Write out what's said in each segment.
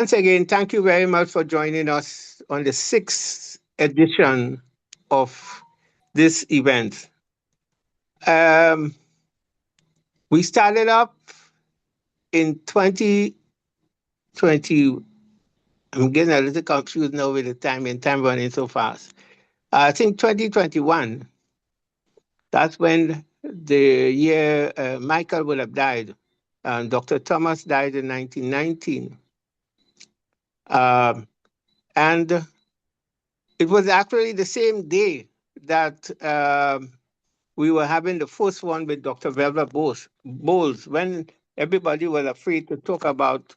Once again, thank you very much for joining us on the sixth edition of this event. Um, we started up in 2020. I'm getting a little confused now with the time and time running so fast. I think 2021, that's when the year Michael would have died. Dr. Thomas died in 1919. Um, and it was actually the same day that we were having the first one with Dr. Velva Bowles when everybody was afraid to talk about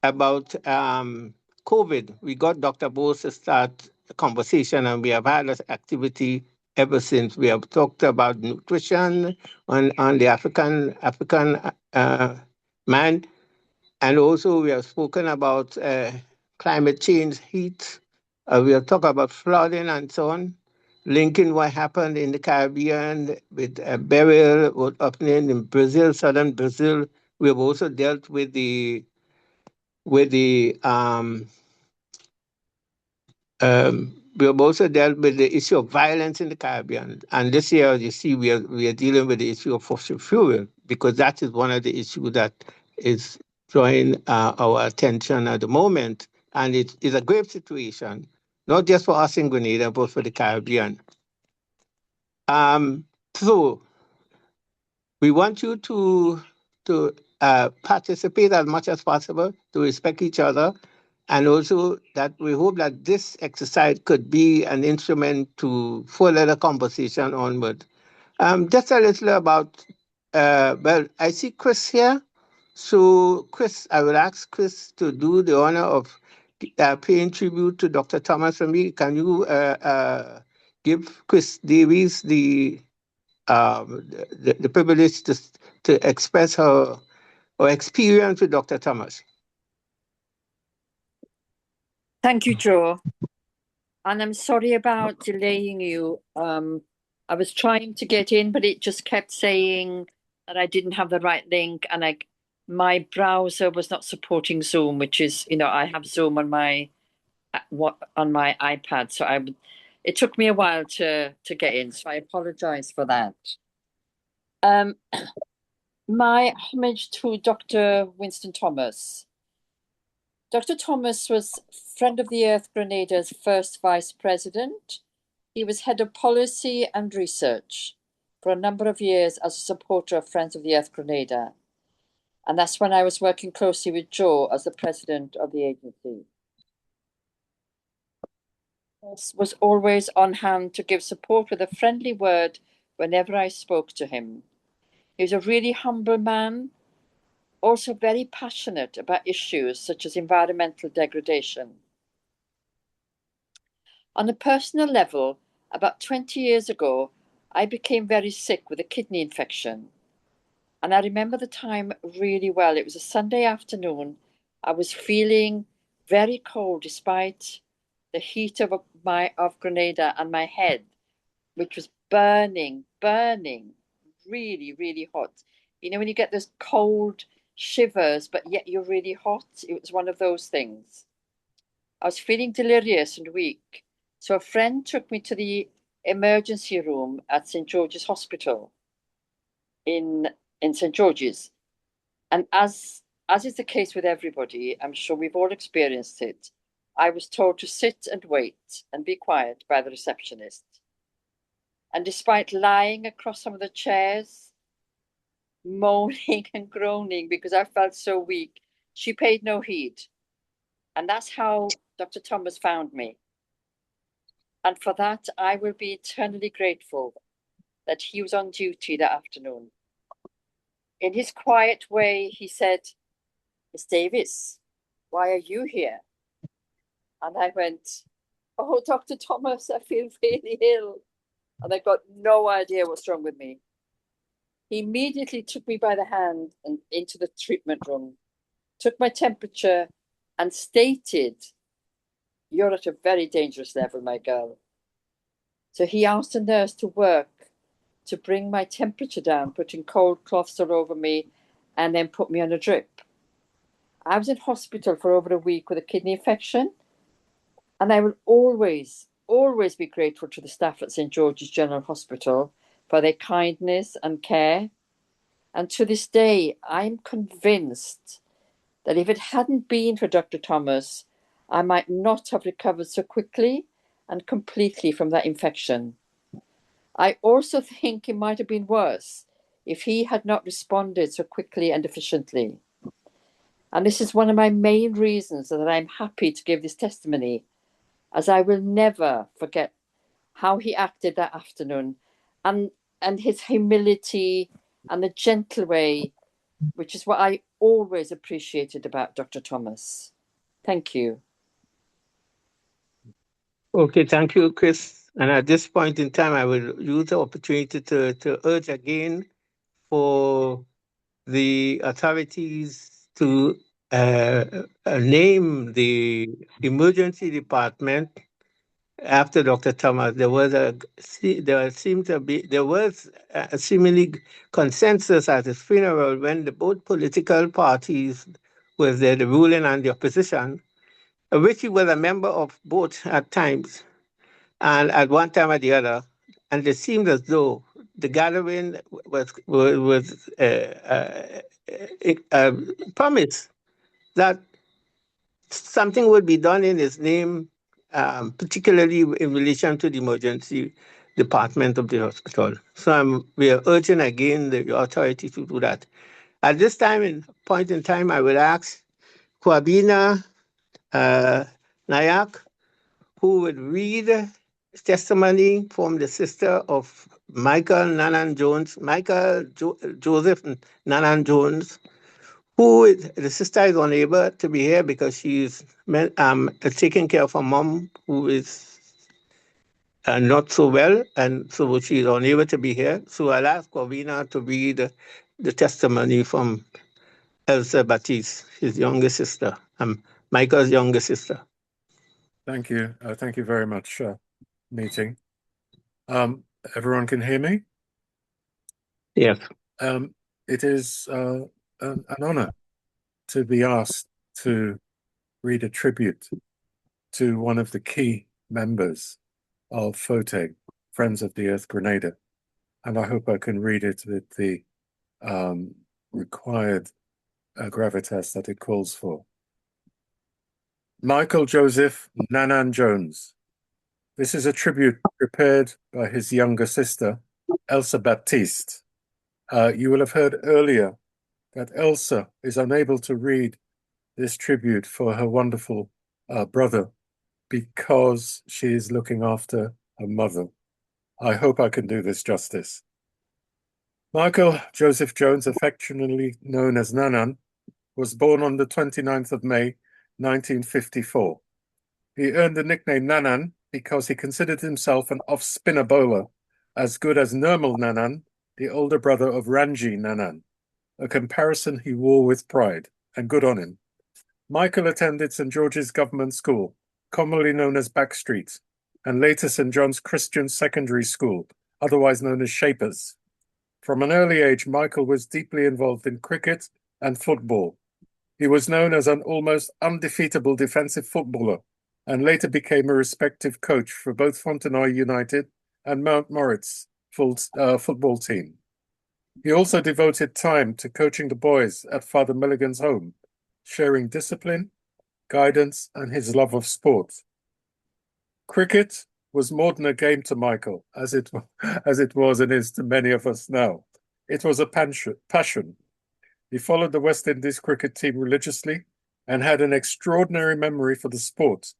COVID. We got Dr. Bowles to start a conversation, and we have had this activity ever since. We have talked about nutrition on the African man, and also we have spoken about climate change, heat. We have talked about flooding and so on, linking what happened in the Caribbean with burial, what happening in Brazil, southern Brazil. We have also dealt with the we have also dealt with the issue of violence in the Caribbean. And this year, you see, we are dealing with the issue of fossil fuel because that is one of the issues that is drawing our attention at the moment. And it is a grave situation, not just for us in Grenada, but for the Caribbean. So we want you to participate as much as possible, to respect each other, and also that we hope that this exercise could be an instrument to further the conversation onward. Just a little about, well, I see Chris here. So, Chris, I will ask Chris to do the honor of paying tribute to Dr. Thomas for me. Can you give Chris Davies the privilege to express her experience with Dr. Thomas? Thank you, Joe. And I'm sorry about delaying you. I was trying to get in, but it just kept saying that I didn't have the right link, and my browser was not supporting Zoom, which is, I have Zoom on my iPad, so it took me a while to get in, so I apologize for that. My homage to Dr. Winston Thomas. Dr. Thomas was Friend of the Earth Grenada's first vice president. He was head of policy and research for a number of years as a supporter of Friends of the Earth Grenada. And that's when I was working closely with Joe as the president of the agency. He was always on hand to give support with a friendly word whenever I spoke to him. He was a really humble man, also very passionate about issues such as environmental degradation. On a personal level, about 20 years ago, I became very sick with a kidney infection. And I remember the time really well. It was a Sunday afternoon. I was feeling very cold despite the heat of Grenada, and my head, which was burning, really, really hot. When you get those cold shivers, but yet you're really hot. It was one of those things. I was feeling delirious and weak. So a friend took me to the emergency room at St. George's Hospital in St. George's. And as is the case with everybody, I'm sure we've all experienced it, I was told to sit and wait and be quiet by the receptionist. And despite lying across some of the chairs, moaning and groaning because I felt so weak, she paid no heed. And that's how Dr. Thomas found me. And for that, I will be eternally grateful that he was on duty that afternoon. In his quiet way, he said, "Miss Davis, why are you here?" And I went, "Oh, Dr. Thomas, I feel really ill." And I got no idea what's wrong with me. He immediately took me by the hand and into the treatment room, took my temperature, and stated, "You're at a very dangerous level, my girl." So he asked a nurse to work to bring my temperature down, putting cold cloths all over me, and then put me on a drip. I was in hospital for over a week with a kidney infection, and I will always, always be grateful to the staff at St George's General Hospital for their kindness and care. And to this day, I'm convinced that if it hadn't been for Dr. Thomas, I might not have recovered so quickly and completely from that infection. I also think it might have been worse if he had not responded so quickly and efficiently. And this is one of my main reasons that I'm happy to give this testimony, as I will never forget how he acted that afternoon, and his humility and the gentle way, which is what I always appreciated about Dr. Thomas. Thank you. Okay, thank you, Chris. And at this point in time, I will use the opportunity to urge again for the authorities to name the emergency department after Dr. Thomas. There was a seemingly consensus at his funeral when both political parties was there, the ruling and the opposition, of which he was a member of both at times and at one time or the other. And it seemed as though the gathering was promised that something would be done in his name, particularly in relation to the emergency department of the hospital. So we are urging again the authority to do that. At this point in time, I will ask Kwabina Nayak, who would read testimony from the sister of Michael Nanan Jones, Joseph Nanan Jones, the sister is unable to be here because she's taking care of her mom who is not so well, and so she's unable to be here. So I'll ask Corvina to read the testimony from Elsa Baptiste, his younger sister, Michael's younger sister. Thank you. Thank you very much, meeting. Everyone can hear me? Yes. It is an honor to be asked to read a tribute to one of the key members of FOTEG, Friends of the Earth Grenada. And I hope I can read it with the required gravitas that it calls for. Michael Joseph Nanan Jones. This is a tribute prepared by his younger sister, Elsa Baptiste. You will have heard earlier that Elsa is unable to read this tribute for her wonderful brother because she is looking after her mother. I hope I can do this justice. Michael Joseph Jones, affectionately known as Nanan, was born on the 29th of May, 1954. He earned the nickname Nanan because he considered himself an off-spinner bowler, as good as Nirmal Nanan, the older brother of Ranji Nanan, a comparison he wore with pride, and good on him. Michael attended St. George's Government School, commonly known as Backstreet, and later St. John's Christian Secondary School, otherwise known as Shapers. From an early age, Michael was deeply involved in cricket and football. He was known as an almost undefeatable defensive footballer, and later became a respected coach for both Fontenoy United and Mount Moritz football team. He also devoted time to coaching the boys at Father Milligan's home, sharing discipline, guidance, and his love of sport. Cricket was more than a game to Michael, as it was and is to many of us now. It was a passion. He followed the West Indies cricket team religiously and had an extraordinary memory for the sport.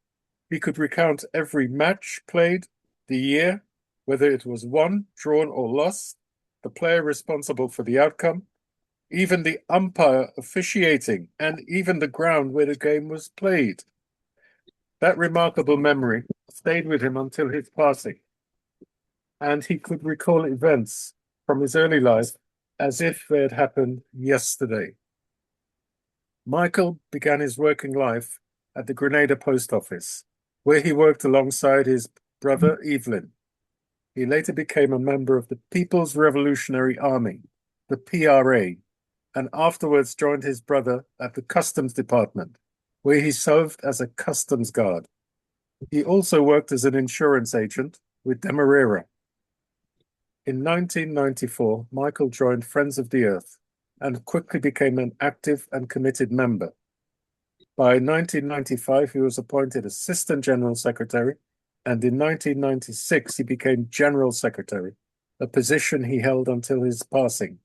He could recount every match played, the year, whether it was won, drawn, or lost, the player responsible for the outcome, even the umpire officiating, and even the ground where the game was played. That remarkable memory stayed with him until his passing, and he could recall events from his early life as if they had happened yesterday. Michael began his working life at the Grenada Post Office, where he worked alongside his brother Evelyn. He later became a member of the People's Revolutionary Army, the PRA, and afterwards joined his brother at the Customs Department, where he served as a customs guard. He also worked as an insurance agent with Demerara. In 1994, Michael joined Friends of the Earth and quickly became an active and committed member. By 1995, he was appointed Assistant General Secretary, and in 1996, he became General Secretary, a position he held until his passing.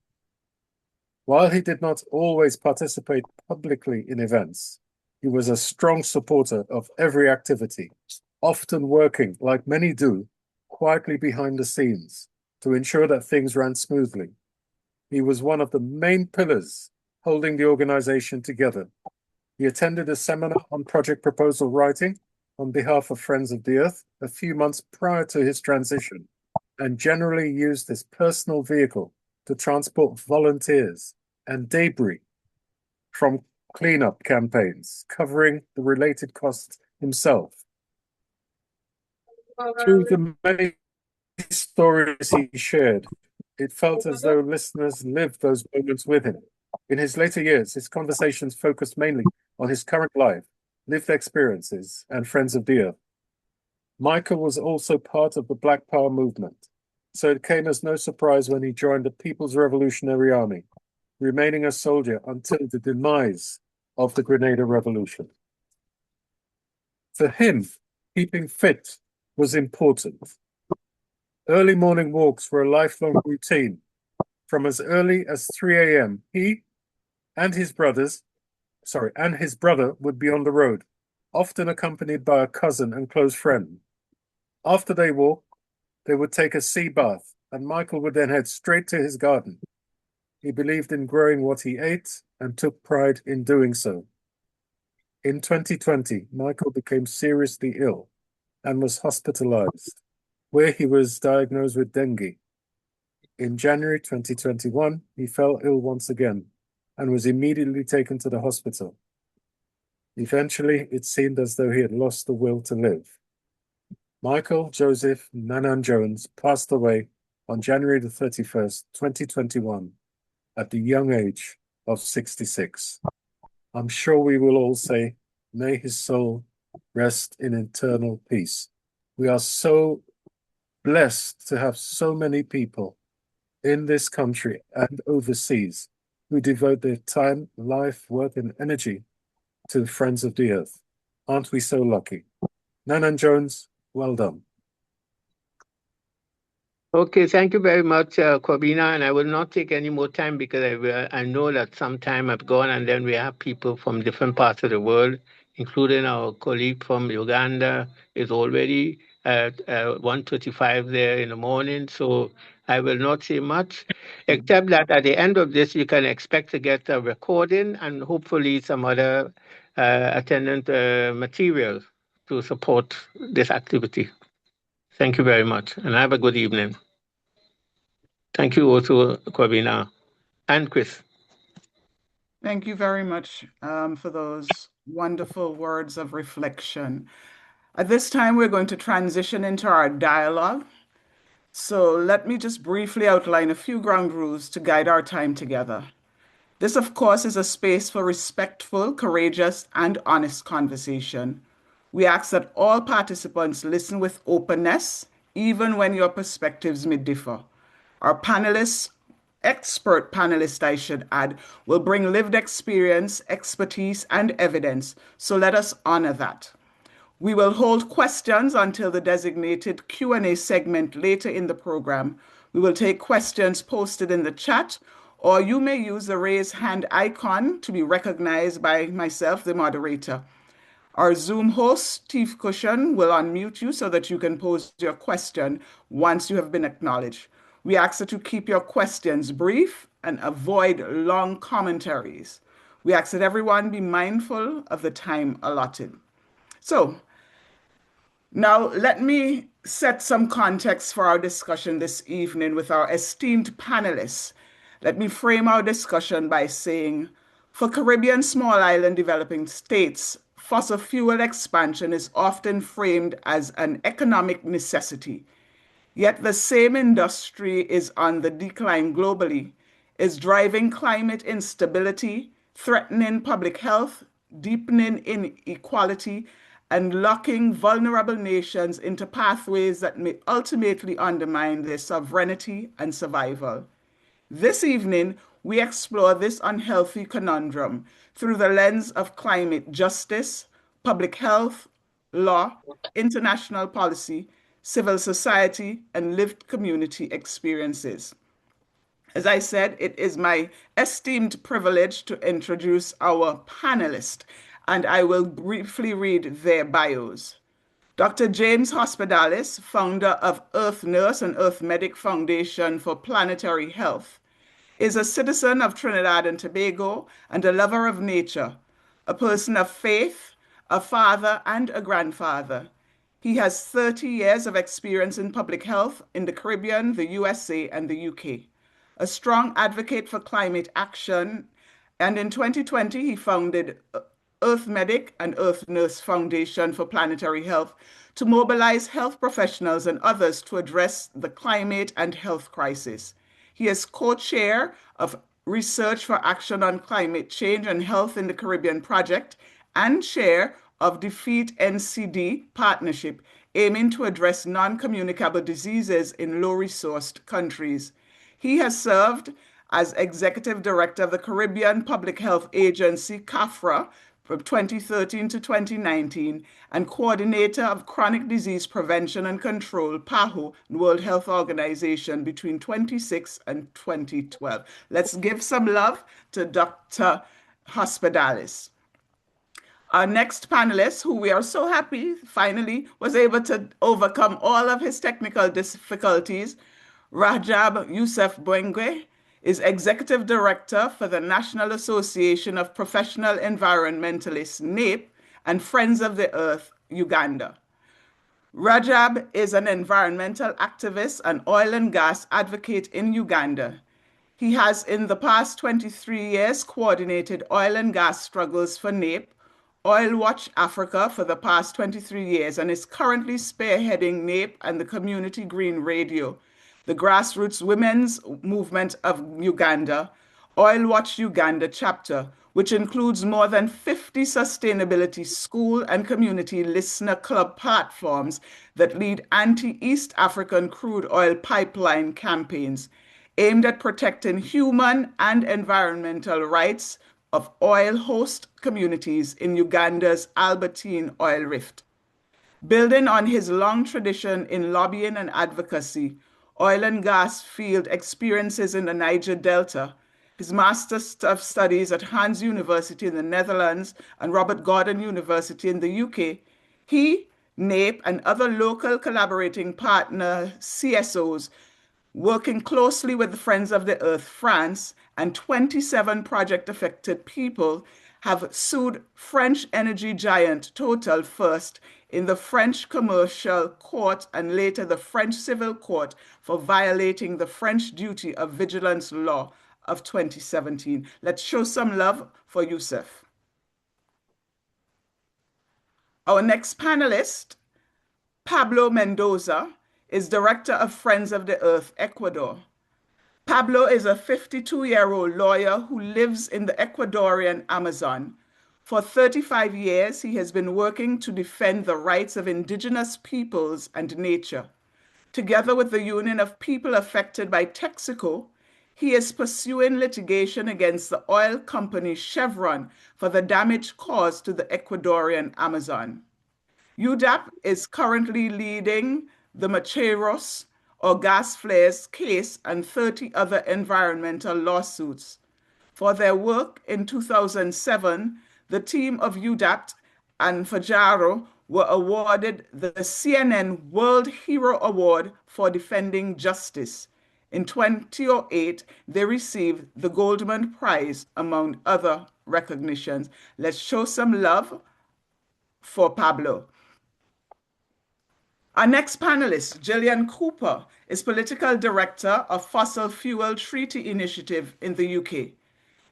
While he did not always participate publicly in events, he was a strong supporter of every activity, often working, like many do, quietly behind the scenes to ensure that things ran smoothly. He was one of the main pillars holding the organization together. He attended a seminar on project proposal writing on behalf of Friends of the Earth a few months prior to his transition, and generally used his personal vehicle to transport volunteers and debris from cleanup campaigns, covering the related costs himself. Through the many stories he shared, it felt as though listeners lived those moments with him. In his later years, his conversations focused mainly on his current life, lived experiences, and Friends of the Earth. Michael was also part of the Black Power movement, so it came as no surprise when he joined the People's Revolutionary Army, remaining a soldier until the demise of the Grenada Revolution. For him, keeping fit was important. Early morning walks were a lifelong routine. From as early as 3 a.m., he and his brother would be on the road, often accompanied by a cousin and close friend. After they walked, they would take a sea bath, and Michael would then head straight to his garden. He believed in growing what he ate and took pride in doing so. In 2020, Michael became seriously ill and was hospitalized, where he was diagnosed with dengue. In January 2021, he fell ill once again and was immediately taken to the hospital. Eventually, it seemed as though he had lost the will to live. Michael Joseph Nanan Jones passed away on January the 31st, 2021, at the young age of 66. I'm sure we will all say, may his soul rest in eternal peace. We are so blessed to have so many people in this country and overseas who devote their time, life, work, and energy to Friends of the Earth. Aren't we so lucky? Nanan Jones, well done. Okay, thank you very much, Corbina, and I will not take any more time because I know that some time have gone, and then we have people from different parts of the world, including our colleague from Uganda is already at 1:35 there in the morning, so I will not say much, except that at the end of this, you can expect to get a recording and hopefully some other attendant material to support this activity. Thank you very much, and have a good evening. Thank you also, Corbina and Chris. Thank you very much for those wonderful words of reflection. At this time, we're going to transition into our dialogue. So let me just briefly outline a few ground rules to guide our time together. This, of course, is a space for respectful, courageous, and honest conversation. We ask that all participants listen with openness, even when your perspectives may differ. Our panelists, expert panelists, I should add, will bring lived experience, expertise, and evidence. So let us honor that. We will hold questions until the designated Q&A segment later in the program. We will take questions posted in the chat, or you may use the raise hand icon to be recognized by myself, the moderator. Our Zoom host, Steve Cushion, will unmute you so that you can pose your question once you have been acknowledged. We ask that you keep your questions brief and avoid long commentaries. We ask that everyone be mindful of the time allotted. So, now let me set some context for our discussion this evening with our esteemed panelists. Let me frame our discussion by saying, for Caribbean small island developing states, fossil fuel expansion is often framed as an economic necessity. Yet the same industry is on the decline globally, is driving climate instability, threatening public health, deepening inequality, and locking vulnerable nations into pathways that may ultimately undermine their sovereignty and survival. This evening, we explore this unhealthy conundrum through the lens of climate justice, public health, law, international policy, civil society, and lived community experiences. As I said, it is my esteemed privilege to introduce our panelists, and I will briefly read their bios. Dr. James Hospitalis, founder of Earth Nurse and Earth Medic Foundation for Planetary Health, is a citizen of Trinidad and Tobago and a lover of nature, a person of faith, a father, and a grandfather. He has 30 years of experience in public health in the Caribbean, the USA, and the UK. A strong advocate for climate action, and in 2020 he founded Earth Medic and Earth Nurse Foundation for Planetary Health to mobilize health professionals and others to address the climate and health crisis. He is co-chair of Research for Action on Climate Change and Health in the Caribbean Project and chair of Defeat NCD Partnership, aiming to address non-communicable diseases in low-resourced countries. He has served as Executive Director of the Caribbean Public Health Agency, CAFRA, from 2013 to 2019, and Coordinator of Chronic Disease Prevention and Control, PAHO, World Health Organization, between 2006 and 2012. Let's give some love to Dr. Hospitalis. Our next panelist, who we are so happy finally was able to overcome all of his technical difficulties, Rajab Youssef Bwengwe, is Executive Director for the National Association of Professional Environmentalists, NAPE, and Friends of the Earth, Uganda. Rajab is an environmental activist and oil and gas advocate in Uganda. He has, in the past 23 years, coordinated oil and gas struggles for NAPE, Oil Watch Africa for the past 23 years, and is currently spearheading NAPE and the Community Green Radio, the grassroots women's movement of Uganda, Oil Watch Uganda chapter, which includes more than 50 sustainability school and community listener club platforms that lead anti-East African crude oil pipeline campaigns aimed at protecting human and environmental rights of oil host communities in Uganda's Albertine oil rift. Building on his long tradition in lobbying and advocacy, oil and gas field experiences in the Niger Delta, his Master of Studies at Hans University in the Netherlands and Robert Gordon University in the UK, he, NAPE, and other local collaborating partner CSOs, working closely with the Friends of the Earth France and 27 project-affected people, have sued French energy giant Total first in the French Commercial Court and later the French Civil Court for violating the French Duty of Vigilance Law of 2017. Let's show some love for Youssef. Our next panelist, Pablo Mendoza, is Director of Friends of the Earth, Ecuador. Pablo is a 52-year-old lawyer who lives in the Ecuadorian Amazon. For 35 years, he has been working to defend the rights of indigenous peoples and nature. Together with the Union of People Affected by Texaco, he is pursuing litigation against the oil company Chevron for the damage caused to the Ecuadorian Amazon. UDAP is currently leading the Macheros or gas flares case and 30 other environmental lawsuits. For their work in 2007, the team of UDAP and Fajaro were awarded the CNN World Hero Award for defending justice. In 2008, they received the Goldman Prize, among other recognitions. Let's show some love for Pablo. Our next panelist, Gillian Cooper, is Political Director of Fossil Fuel Treaty Initiative in the UK.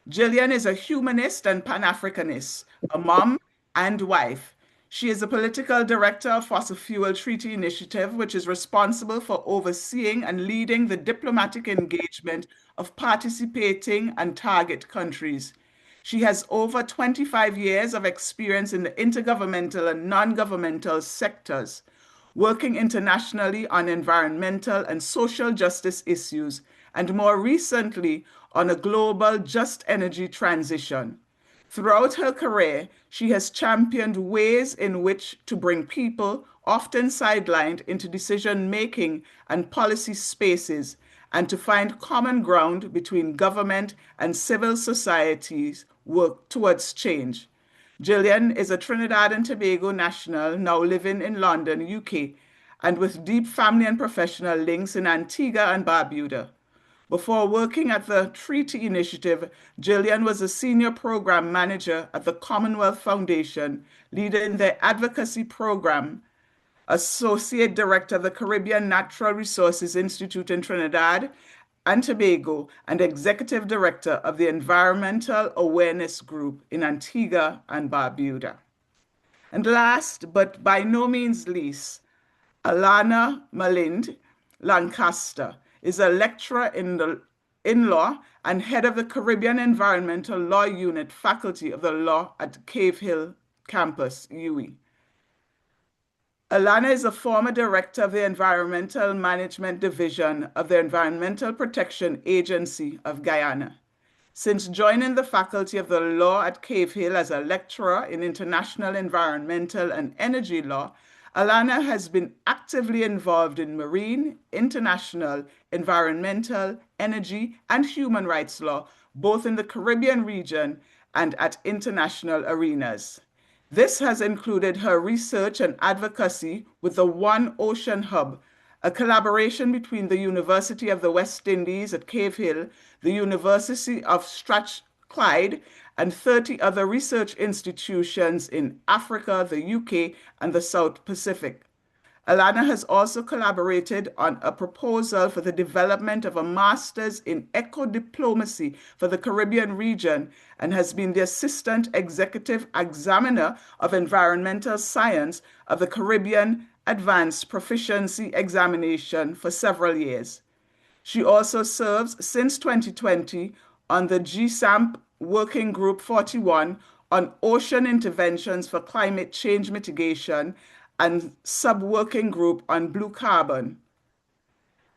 Gillian is a humanist and Pan-Africanist, a mom and wife. She is the political director of Fossil Fuel Treaty Initiative, which is responsible for overseeing and leading the diplomatic engagement of participating and target countries. She has over 25 years of experience in the intergovernmental and non-governmental sectors, working internationally on environmental and social justice issues, and more recently on a global just energy transition. Throughout her career, she has championed ways in which to bring people, often sidelined, into decision-making and policy spaces, and to find common ground between government and civil societies work towards change. Gillian is a Trinidad and Tobago national now living in London, UK, and with deep family and professional links in Antigua and Barbuda. Before working at the Treaty Initiative, Gillian was a senior program manager at the Commonwealth Foundation, leading their advocacy program, associate director of the Caribbean Natural Resources Institute in Trinidad and Tobago, and executive director of the Environmental Awareness Group in Antigua and Barbuda. And last, but by no means least, Alana Malind Lancaster is a lecturer in law and head of the Caribbean Environmental Law Unit Faculty of the Law at Cave Hill Campus, UWI. Alana is a former director of the Environmental Management Division of the Environmental Protection Agency of Guyana. Since joining the Faculty of the Law at Cave Hill as a lecturer in international environmental and energy law, Alana has been actively involved in marine, international, environmental, energy, and human rights law, both in the Caribbean region and at international arenas. This has included her research and advocacy with the One Ocean Hub, a collaboration between the University of the West Indies at Cave Hill, the University of Strathclyde, and 30 other research institutions in Africa, the UK, and the South Pacific. Alana has also collaborated on a proposal for the development of a master's in eco-diplomacy for the Caribbean region and has been the assistant executive examiner of environmental science of the Caribbean Advanced Proficiency Examination for several years. She also serves since 2020 on the GSAMP Working Group 41 on ocean interventions for climate change mitigation and sub-working group on blue carbon,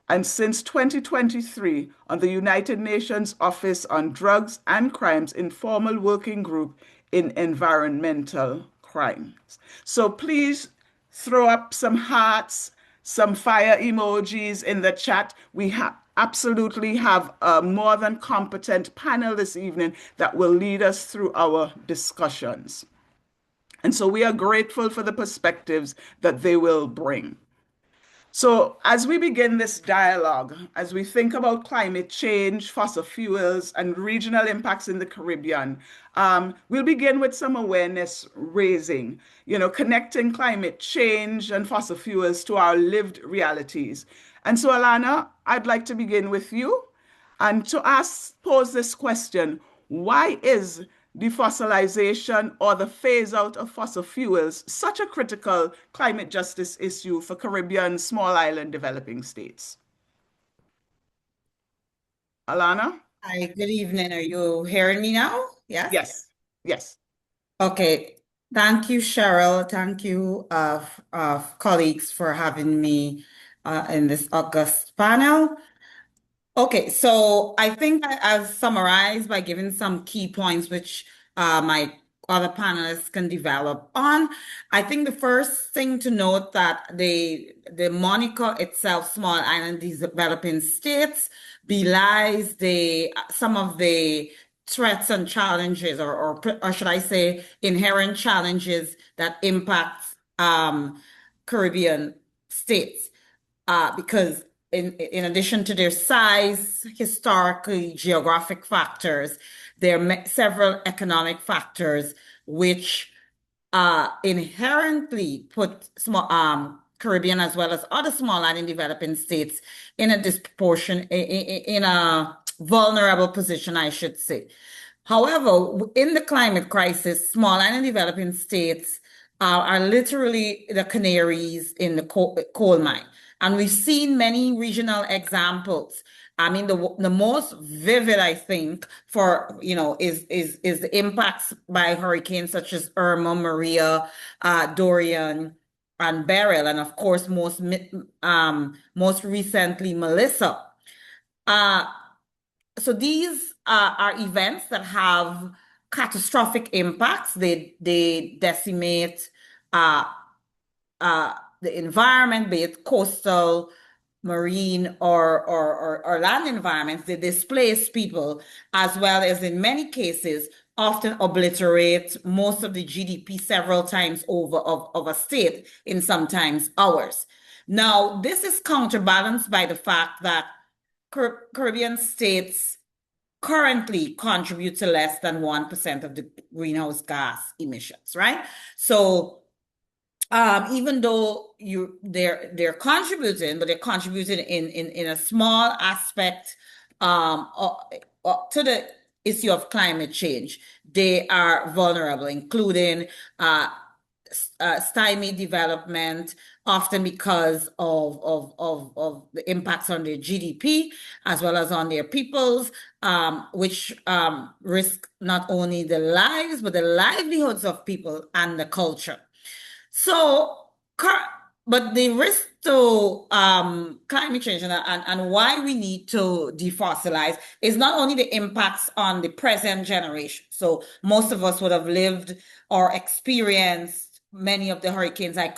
and since 2023 on the United Nations Office on Drugs and Crimes Informal Working Group in Environmental Crimes. So please throw up some hearts, some fire emojis in the chat. We absolutely have a more than competent panel this evening that will lead us through our discussions. And so we are grateful for the perspectives that they will bring. So as we begin this dialogue, as we think about climate change, fossil fuels, and regional impacts in the Caribbean, we'll begin with some awareness raising, connecting climate change and fossil fuels to our lived realities. And so, Alana, I'd like to begin with you and to pose this question: why is defossilization or the phase out of fossil fuels such a critical climate justice issue for Caribbean small island developing states? Alana? Hi, good evening. Are you hearing me now? Yes? Yes. Yes. Okay. Thank you, Cheryl. Thank you, colleagues, for having me in this August panel. Okay, so I think I've summarized by giving some key points which my other panelists can develop on. I think the first thing to note that the moniker itself, small island developing states, belies some of the threats and challenges, or should I say, inherent challenges that impact Caribbean states, because in addition to their size, historically, geographic factors, there are several economic factors which inherently put small Caribbean as well as other small island developing states in a vulnerable position, I should say. However, in the climate crisis, small island developing states are literally the canaries in the coal mine. And we've seen many regional examples. I mean, the most vivid, I think, for, is the impacts by hurricanes such as Irma, Maria, Dorian, and Beryl, and of course, most recently, Melissa. So these are events that have catastrophic impacts. They decimate the environment, be it coastal, marine, or land environments. They displace people, as well as in many cases often obliterate most of the GDP several times over of a state in sometimes hours. Now, this is counterbalanced by the fact that Caribbean states currently contribute to less than 1% of the greenhouse gas emissions, right? So even though they're contributing, but they're contributing in a small aspect to the issue of climate change, they are vulnerable, including stymied development, often because of the impacts on their GDP as well as on their peoples, which risk not only the lives but the livelihoods of people and the culture. So, but the risk to climate change and why we need to defossilize is not only the impacts on the present generation. So most of us would have lived or experienced many of the hurricanes I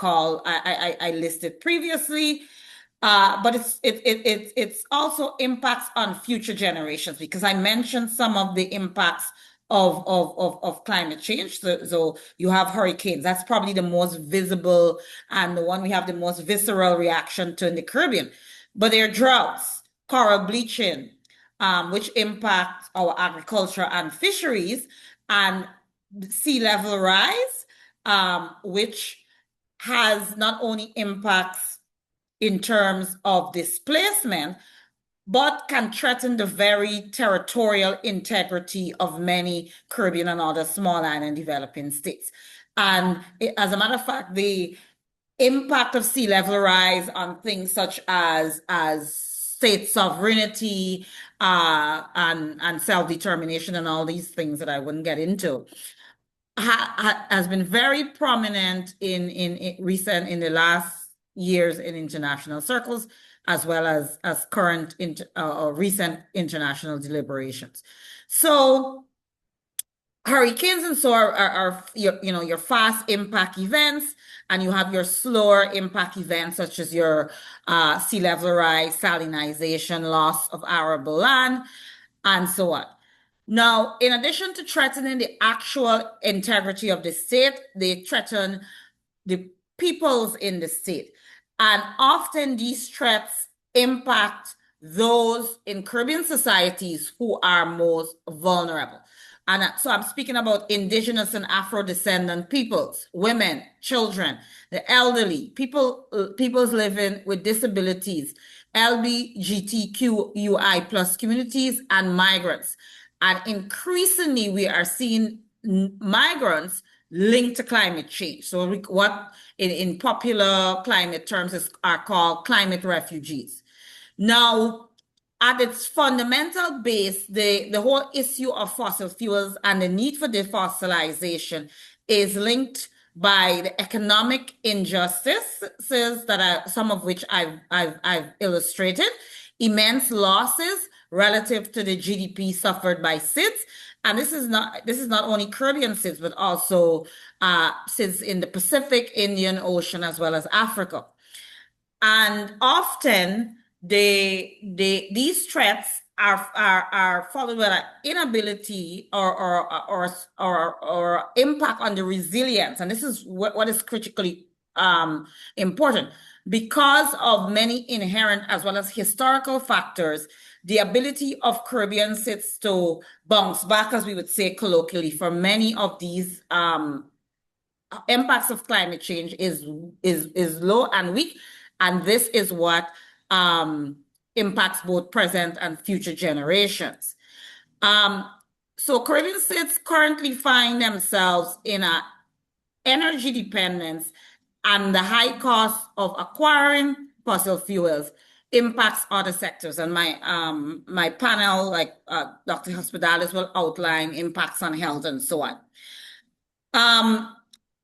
listed previously. But it's also impacts on future generations, because I mentioned some of the impacts of climate change. So you have hurricanes. That's probably the most visible and the one we have the most visceral reaction to in the Caribbean. But there are droughts, coral bleaching, which impact our agriculture and fisheries, and sea level rise, which has not only impacts in terms of displacement, but can threaten the very territorial integrity of many Caribbean and other small island developing states. And as a matter of fact, the impact of sea level rise on things such as state sovereignty and self-determination and all these things that I wouldn't get into has been very prominent in the last years in international circles, as well as current or recent international deliberations. So hurricanes and so are your fast impact events, and you have your slower impact events such as your sea level rise, salinization, loss of arable land, and so on. Now, in addition to threatening the actual integrity of the state, they threaten the peoples in the state. And often these threats impact those in Caribbean societies who are most vulnerable. And so I'm speaking about indigenous and Afro-descendant peoples, women, children, the elderly, peoples living with disabilities, LGBTQI plus communities, and migrants. And increasingly, we are seeing migrants linked to climate change. So what in popular climate terms are called climate refugees. Now, at its fundamental base, the whole issue of fossil fuels and the need for defossilization is linked by the economic injustices some of which I've illustrated, immense losses relative to the GDP suffered by SIDS. And this is not only Caribbean SIDS, but also SIDS in the Pacific, Indian Ocean, as well as Africa. And often these threats are followed by an inability or impact on the resilience. And this is what is critically important. Because of many inherent as well as historical factors, the ability of Caribbean SIDS to bounce back, as we would say colloquially, for many of these impacts of climate change is low and weak. And this is what impacts both present and future generations. So Caribbean states currently find themselves in a energy dependence and the high cost of acquiring fossil fuels impacts other sectors. And my panel, like Dr. Hospitalis, will outline impacts on health and so on.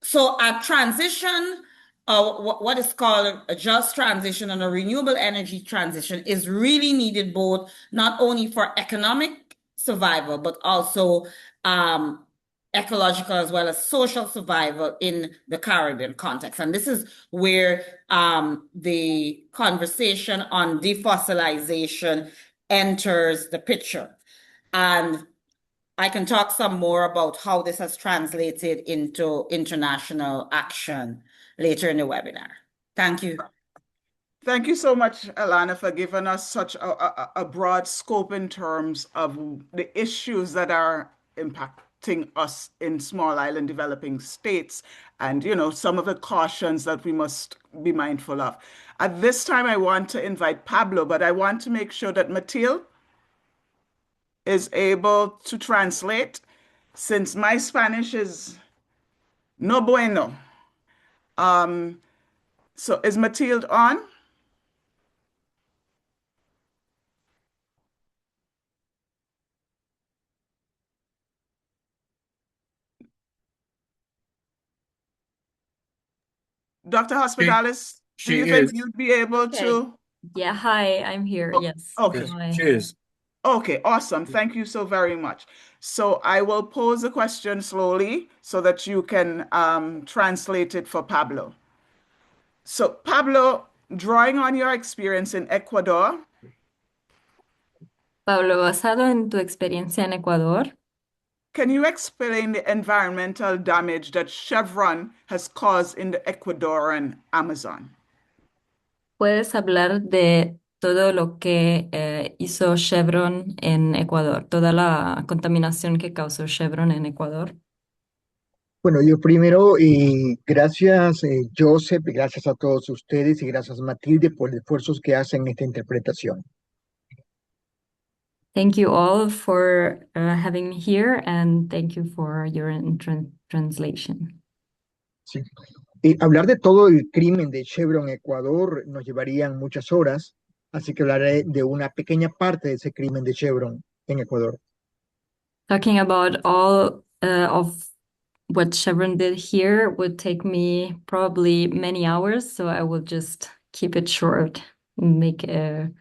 So a transition, what is called a just transition and a renewable energy transition is really needed, both not only for economic survival, but also ecological as well as social survival in the Caribbean context. And this is where the conversation on defossilization enters the picture. And I can talk some more about how this has translated into international action later in the webinar. Thank you. Thank you so much, Alana, for giving us such a broad scope in terms of the issues that are impacting us in small island developing states and, some of the cautions that we must be mindful of. At this time, I want to invite Pablo, but I want to make sure that Mathilde is able to translate, since my Spanish is no bueno. So is Mathilde on? Dr. Hospitalis, do you think you'd be able to? Yeah, hi, I'm here. Yes. Okay. She is. Okay, awesome. Thank you so very much. So I will pose a question slowly so that you can translate it for Pablo. So Pablo, drawing on your experience in Ecuador, Pablo, basado en tu experiencia en Ecuador, can you explain the environmental damage that Chevron has caused in the Ecuadorian Amazon? ¿puedes hablar de todo lo que hizo Chevron en Ecuador, toda la contaminación que causó Chevron en Ecuador? Bueno, yo primero, gracias Joseph, gracias a todos ustedes y gracias Matilde por los esfuerzos que hacen en esta interpretación. Thank you all for having me here, and thank you for your translation. Sí. Hablar de todo el crimen de Chevron en Ecuador nos llevarían muchas horas, así que hablaré de una pequeña parte de ese crimen de Chevron en Ecuador. Talking about all of what Chevron did here would take me probably many hours, so I will just keep it short, make it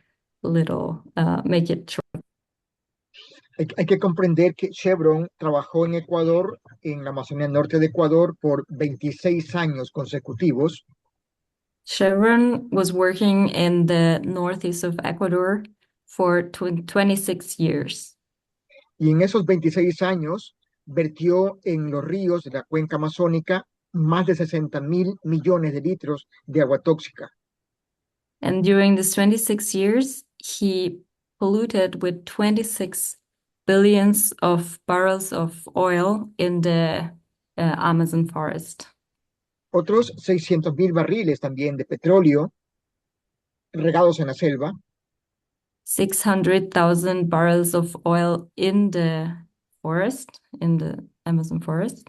short. Hay que comprender que Chevron trabajó en Ecuador, en la Amazonía Norte de Ecuador, por 26 años consecutivos. Chevron was working in the northeast of Ecuador for 26 years. Y en esos 26 años vertió en los ríos de la cuenca amazónica más de 60.000 millones de litros de agua tóxica. And during these 26 years, he polluted with 26 billions of barrels of oil in the Amazon forest. Otros 600.000 barriles también de petróleo regados en la selva. 600,000 barrels of oil in the forest, in the Amazon forest.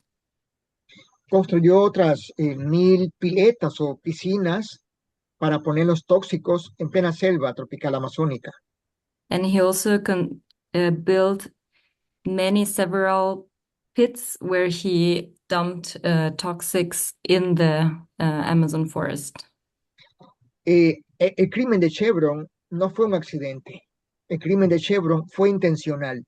Construyó otras 1.000 piletas o piscinas para poner los tóxicos en plena selva tropical amazónica. And he also built several pits where he dumped toxics in the Amazon forest. El crimen de Chevron no fue un accidente. El crimen de Chevron fue intencional.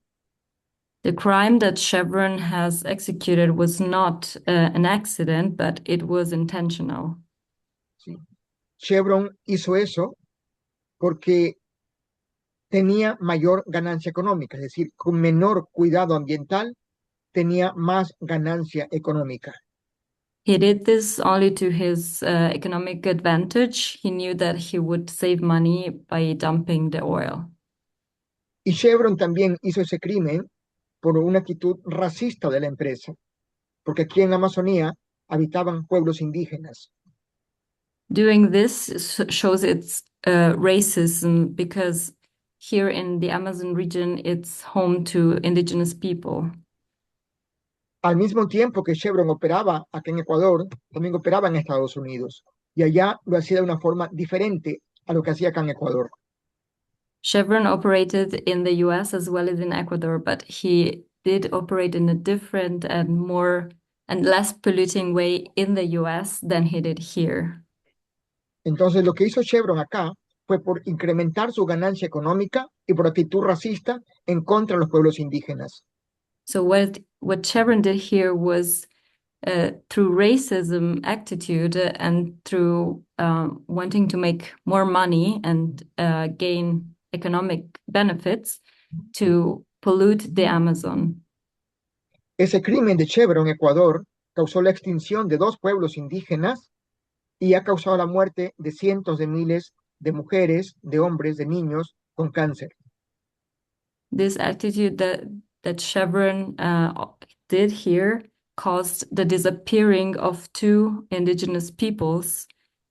The crime that Chevron has executed was not an accident, but it was intentional. Sí. Chevron hizo eso porque tenía mayor ganancia económica, es decir, con menor cuidado ambiental, tenía más ganancia económica. He did this only to his economic advantage. He knew that he would save money by dumping the oil. Y Chevron también hizo ese crimen por una actitud racista de la empresa, porque aquí en la Amazonía habitaban pueblos indígenas. Doing this shows its racism, because here in the Amazon region, it's home to indigenous people. Al mismo tiempo que Chevron operaba aquí en Ecuador, también operaba en Estados Unidos. Y allá lo hacía de una forma diferente a lo que hacía acá en Ecuador. Chevron operated in the US as well as in Ecuador, but he did operate in a different and more and less polluting way in the US than he did here. Entonces, lo que hizo Chevron acá fue por incrementar su ganancia económica y por actitud racista en contra de los pueblos indígenas. So what Chevron did here was through racism attitude and through wanting to make more money and gain economic benefits to pollute the Amazon. Ese crimen de Chevron en Ecuador causó la extinción de 2 pueblos indígenas y ha causado la muerte de cientos de miles de mujeres, de hombres, de niños con cáncer. This attitude that Chevron did here caused the disappearing of 2 indigenous peoples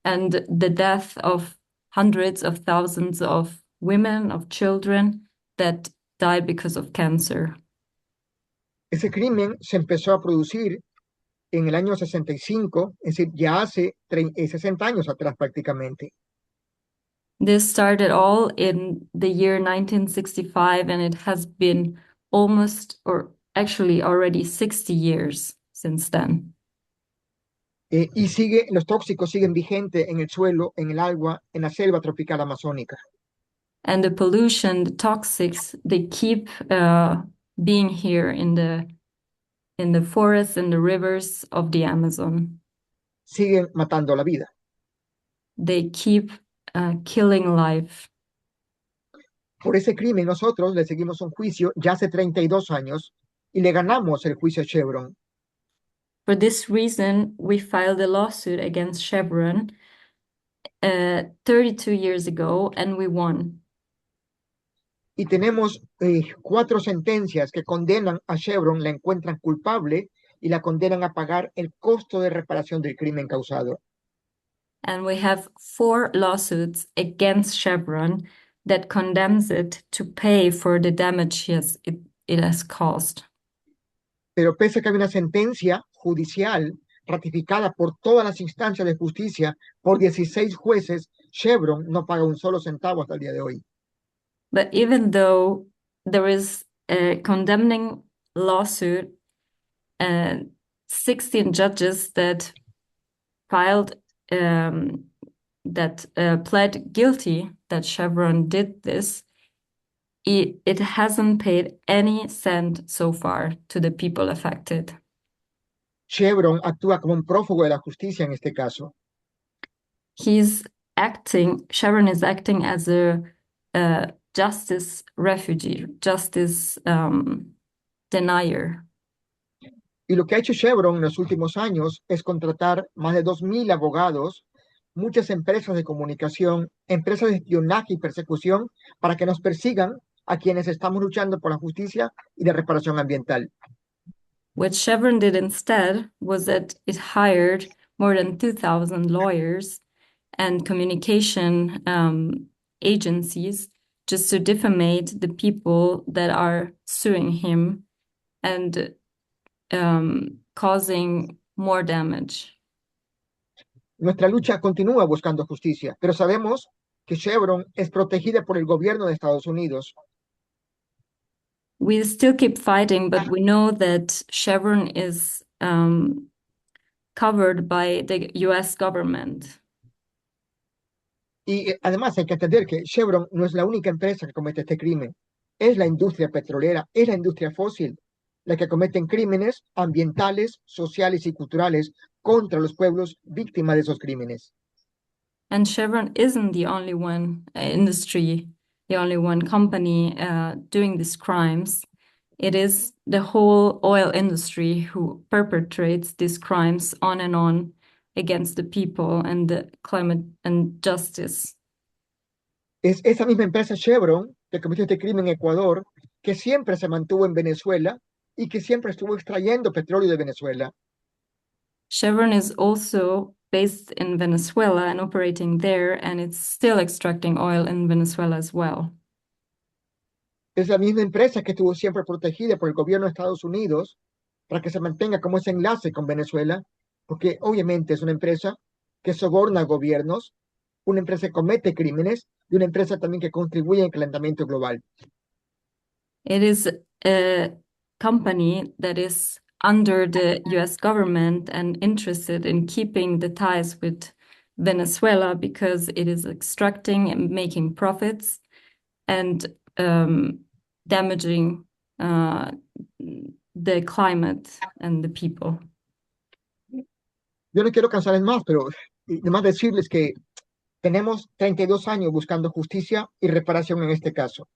and the death of hundreds of thousands of women, of children that died because of cancer. Ese crimen se empezó a producir en el año 65, es decir, ya hace 60 años atrás prácticamente. This started all in the year 1965, and it has been almost, or actually already 60 years since then. Y los tóxicos siguen vigentes en el suelo, en el agua, en la selva tropical amazónica. And the pollution, the toxics, they keep being here in the forests and the rivers of the Amazon. Siguen matando la vida. They keep killing life. Por ese crimen nosotros le seguimos un juicio ya hace 32 años y le ganamos el juicio a Chevron. For this reason, we filed a lawsuit against Chevron 32 years ago, and we won. Y tenemos 4 sentencias que condenan a Chevron, la encuentran culpable y la condenan a pagar el costo de reparación del crimen causado. And we have 4 lawsuits against Chevron that condemns it to pay for the damage it has caused. Pero pese a que hay una sentencia judicial ratificada por todas las instancias de justicia por 16 jueces, Chevron no paga un solo centavo hasta el día de hoy. But even though there is a condemning lawsuit and 16 judges that filed that pled guilty that Chevron did this, it hasn't paid any cent so far to the people affected. Chevron actúa como un prófugo de la justicia en este caso. Chevron is acting as a justice refugee, justice denier. Y lo que ha hecho Chevron en los últimos años es contratar más de 2,000 abogados, muchas empresas de comunicación, empresas de espionaje y persecución para que nos persigan a quienes estamos luchando por la justicia y la reparación ambiental. What Chevron did instead was that it hired more than 2,000 lawyers and communication agencies just to defamate the people that are suing him and causing more damage. Nuestra lucha continúa buscando justicia, pero sabemos que Chevron es protegida por el gobierno de Estados Unidos. We still keep fighting, but we know that Chevron is covered by the US government. Y además hay que entender que Chevron no es la única empresa que comete este crimen. Es la industria petrolera, es la industria fósil la que cometen crímenes ambientales, sociales y culturales contra los pueblos víctimas de esos crímenes. And Chevron isn't the only one industry, the only one company doing these crimes. It is the whole oil industry who perpetrates these crimes on against the people and the climate and justice. Es esa misma empresa Chevron que cometió este crimen en Ecuador, que siempre se mantuvo en Venezuela y que siempre estuvo extrayendo petróleo de Venezuela. Chevron is also based in Venezuela and operating there, and it's still extracting oil in Venezuela as well. Es la misma empresa que estuvo siempre protegida por el gobierno de Estados Unidos para que se mantenga como ese enlace con Venezuela, porque obviamente es una empresa que soborna gobiernos, una empresa que comete crímenes y una empresa también que contribuye al calentamiento global. It is a company that is under the US government and interested in keeping the ties with Venezuela because it is extracting and making profits and damaging the climate and the people. Yo no quiero cansarles más, pero además decirles que tenemos 32 años buscando justicia y reparación en este caso.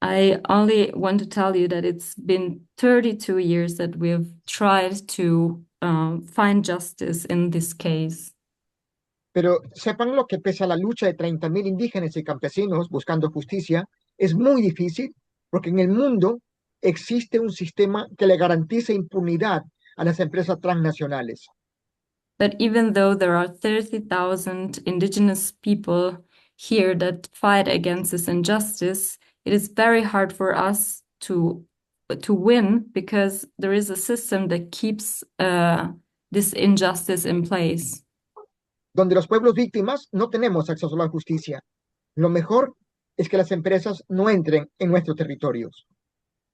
I only want to tell you that it's been 32 years that we've tried to find justice in this case. Pero sepan lo que pese a la lucha de 30.000 indígenas y campesinos buscando justicia, es muy difícil porque en el mundo existe un sistema que le garantiza impunidad a las empresas transnacionales. But even though there are 30,000 indigenous people here that fight against this injustice, it is very hard for us to win because there is a system that keeps this injustice in place. Donde los pueblos víctimas no tenemos acceso a la justicia. Lo mejor es que las empresas no entren en nuestros territorios.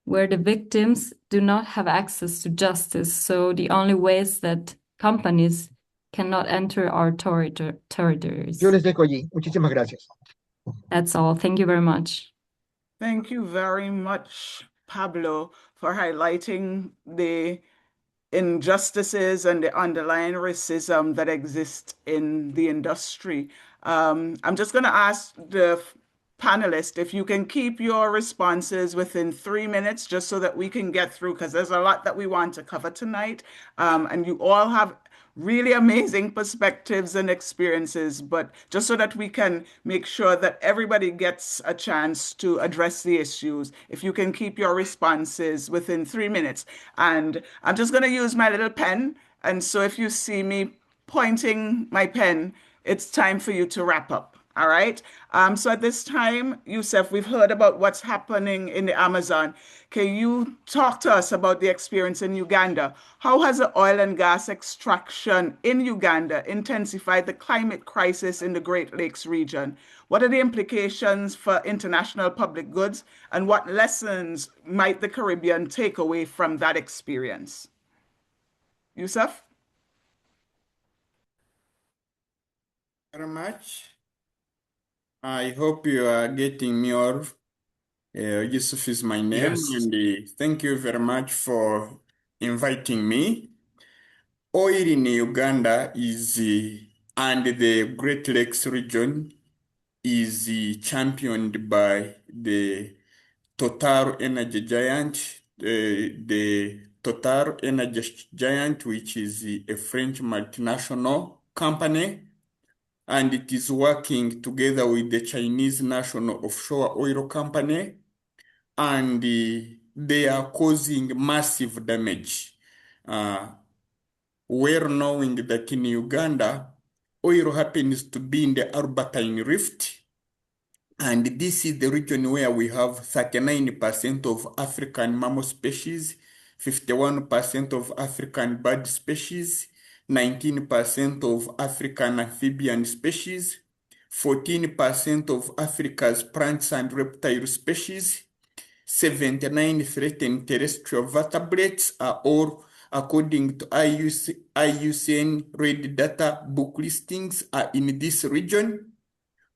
Where the victims do not have access to justice, so the only way is that companies cannot enter our territories. Yo les dejo allí. Muchísimas gracias. That's all. Thank you very much. Thank you very much, Pablo, for highlighting the injustices and the underlying racism that exist in the industry. I'm just going to ask the panelists if you can keep your responses within 3 minutes, just so that we can get through, because there's a lot that we want to cover tonight. And you all have really amazing perspectives and experiences, but just so that we can make sure that everybody gets a chance to address the issues, if you can keep your responses within 3 minutes. And I'm just going to use my little pen. And so if you see me pointing my pen, it's time for you to wrap up. All right. So at this time, Youssef, we've heard about what's happening in the Amazon. Can you talk to us about the experience in Uganda? How has the oil and gas extraction in Uganda intensified the climate crisis in the Great Lakes region? What are the implications for international public goods? And what lessons might the Caribbean take away from that experience? Youssef? Very much. I hope you are getting me all. Yusuf is my name, Yes. and thank you very much for inviting me. Oil in Uganda is, and the Great Lakes region is championed by the Total Energy Giant, the Total Energy Giant, which is a French multinational company, and it is working together with the Chinese National Offshore Oil Company, and they are causing massive damage. Well knowing that in Uganda, oil happens to be in the Albertine Rift, and this is the region where we have 39% of African mammal species, 51% of African bird species, 19% of African amphibian species, 14% of Africa's plants and reptile species, 79 threatened terrestrial vertebrates are all, according to IUCN Red Data book listings, are in this region.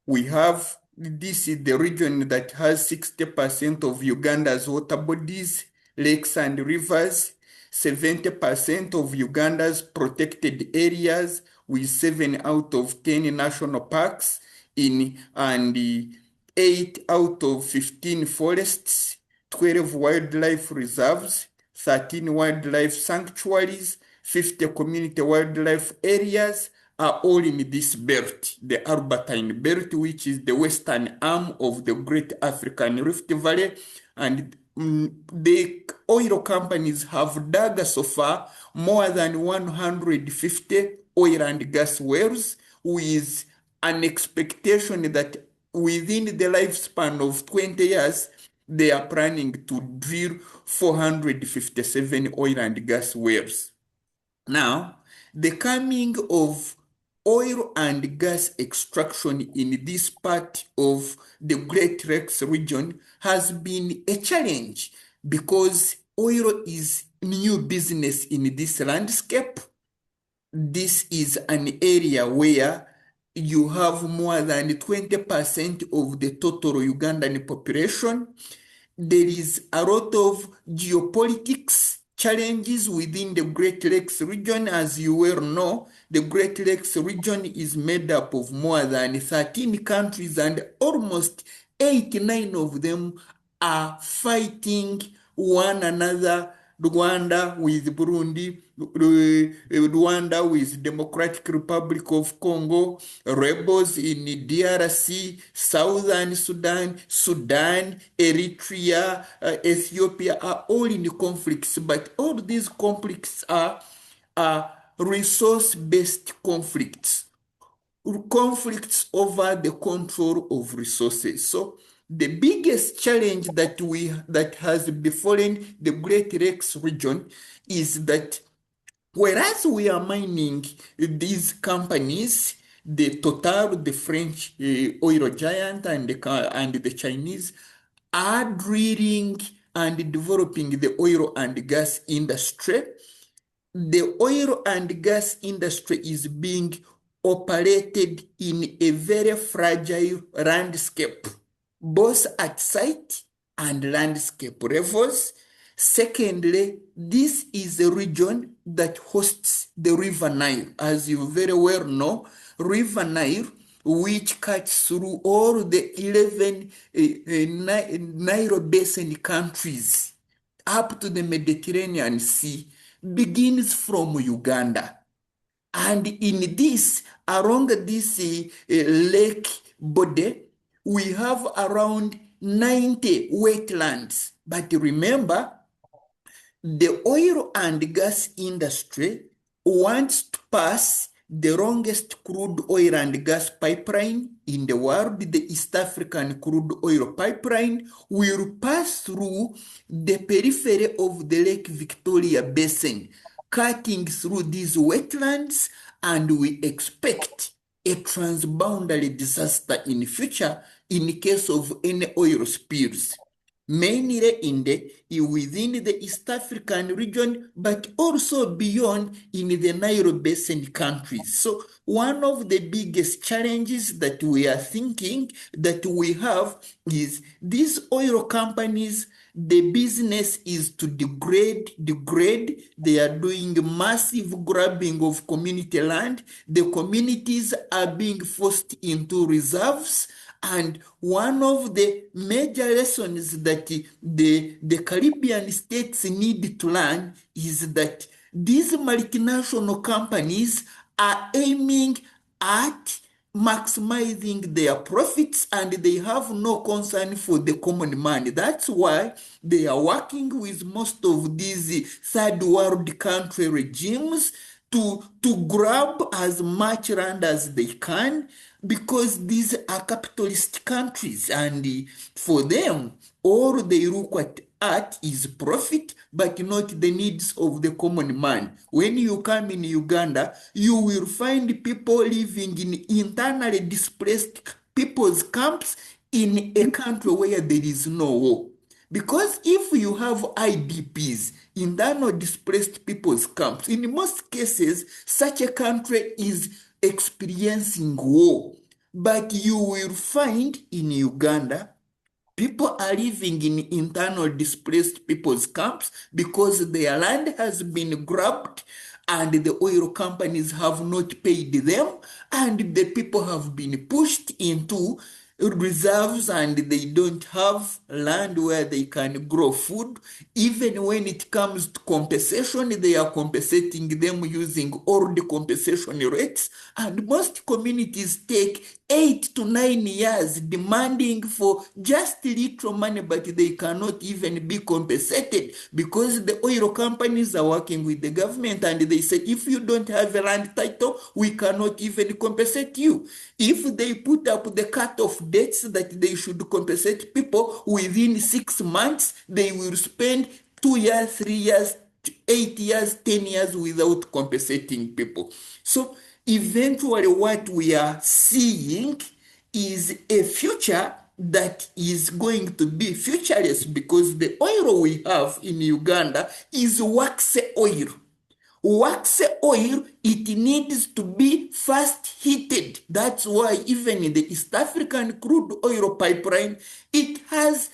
We have, this is the region that has 60% of Uganda's water bodies, lakes and rivers, 70% of Uganda's protected areas, with 7 out of 10 national parks and 8 out of 15 forests, 12 wildlife reserves, 13 wildlife sanctuaries, 50 community wildlife areas, are all in this belt, the Albertine Belt, which is the western arm of the Great African Rift Valley. And the oil companies have dug so far more than 150 oil and gas wells, with an expectation that within the lifespan of 20 years, they are planning to drill 457 oil and gas wells. Now, the coming of oil and gas extraction in this part of the Great Lakes region has been a challenge because oil is new business in this landscape. This is an area where you have more than 20% of the total Ugandan population. There is a lot of geopolitics challenges within the Great Lakes region. As you well know, the Great Lakes region is made up of more than 13 countries, and almost 89 of them are fighting one another. Rwanda with Burundi, Rwanda with Democratic Republic of Congo, rebels in DRC, Southern Sudan, Sudan, Eritrea, Ethiopia are all in conflicts, but all these conflicts are resource-based conflicts over the control of resources. So the biggest challenge that has befallen the Great Lakes region is that whereas we are mining these companies, the Total, the French oil giant, and the Chinese are drilling and developing the oil and gas industry, the oil and gas industry is being operated in a very fragile landscape, both at site and landscape levels. Secondly, this is a region that hosts the River Nile. As you very well know, River Nile, which cuts through all the 11 Nile Basin countries up to the Mediterranean Sea, begins from Uganda. And in this, along this lake body, we have around 90 wetlands. But remember, the oil and gas industry wants to pass the longest crude oil and gas pipeline in the world. The East African crude oil pipeline will pass through the periphery of the Lake Victoria Basin, cutting through these wetlands, and we expect a transboundary disaster in the future in case of any oil spills, mainly within the East African region, but also beyond in the Nile Basin countries. So one of the biggest challenges that we are thinking that we have is these oil companies, the business is to degrade. They are doing massive grabbing of community land. The communities are being forced into reserves. And one of the major lessons that the Caribbean states need to learn is that these multinational companies are aiming at maximizing their profits, and they have no concern for the common man. That's why they are working with most of these third world country regimes to grab as much land as they can, because these are capitalist countries, and for them, all they look at is profit, but not the needs of the common man. When you come in Uganda, you will find people living in internally displaced people's camps in a country where there is no war. Because if you have IDPs, internal displaced people's camps, in most cases, such a country is experiencing war. But you will find in Uganda, people are living in internal displaced people's camps because their land has been grabbed and the oil companies have not paid them, and the people have been pushed into reserves, and they don't have land where they can grow food. Even when it comes to compensation, they are compensating them using all the compensation rates, and most communities take 8 to 9 years demanding for just little money, but they cannot even be compensated because the oil companies are working with the government, and they say, if you don't have a land title, we cannot even compensate you. If they put up the cut-off dates that they should compensate people within 6 months, they will spend 2 years, 3 years, 8 years, 10 years without compensating people. So eventually what we are seeing is a future that is going to be futureless because the oil we have in Uganda is wax oil. Wax oil, it needs to be fast heated. That's why even in the East African crude oil pipeline, it has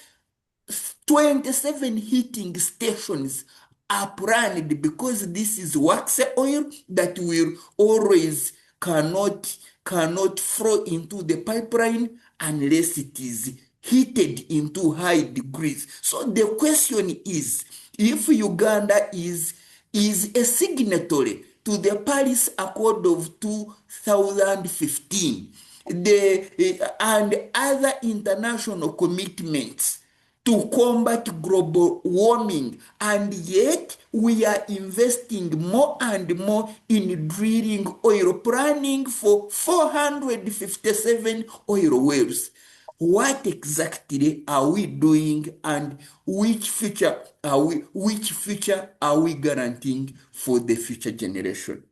27 heating stations upland because this is wax oil that will always cannot flow into the pipeline unless it is heated into high degrees. So the question is, if Uganda is a signatory to the Paris Accord of 2015 and other international commitments to combat global warming, and yet we are investing more and more in drilling oil, planning for 457 oil wells. What exactly are we doing, and which future are we guaranteeing for the future generation?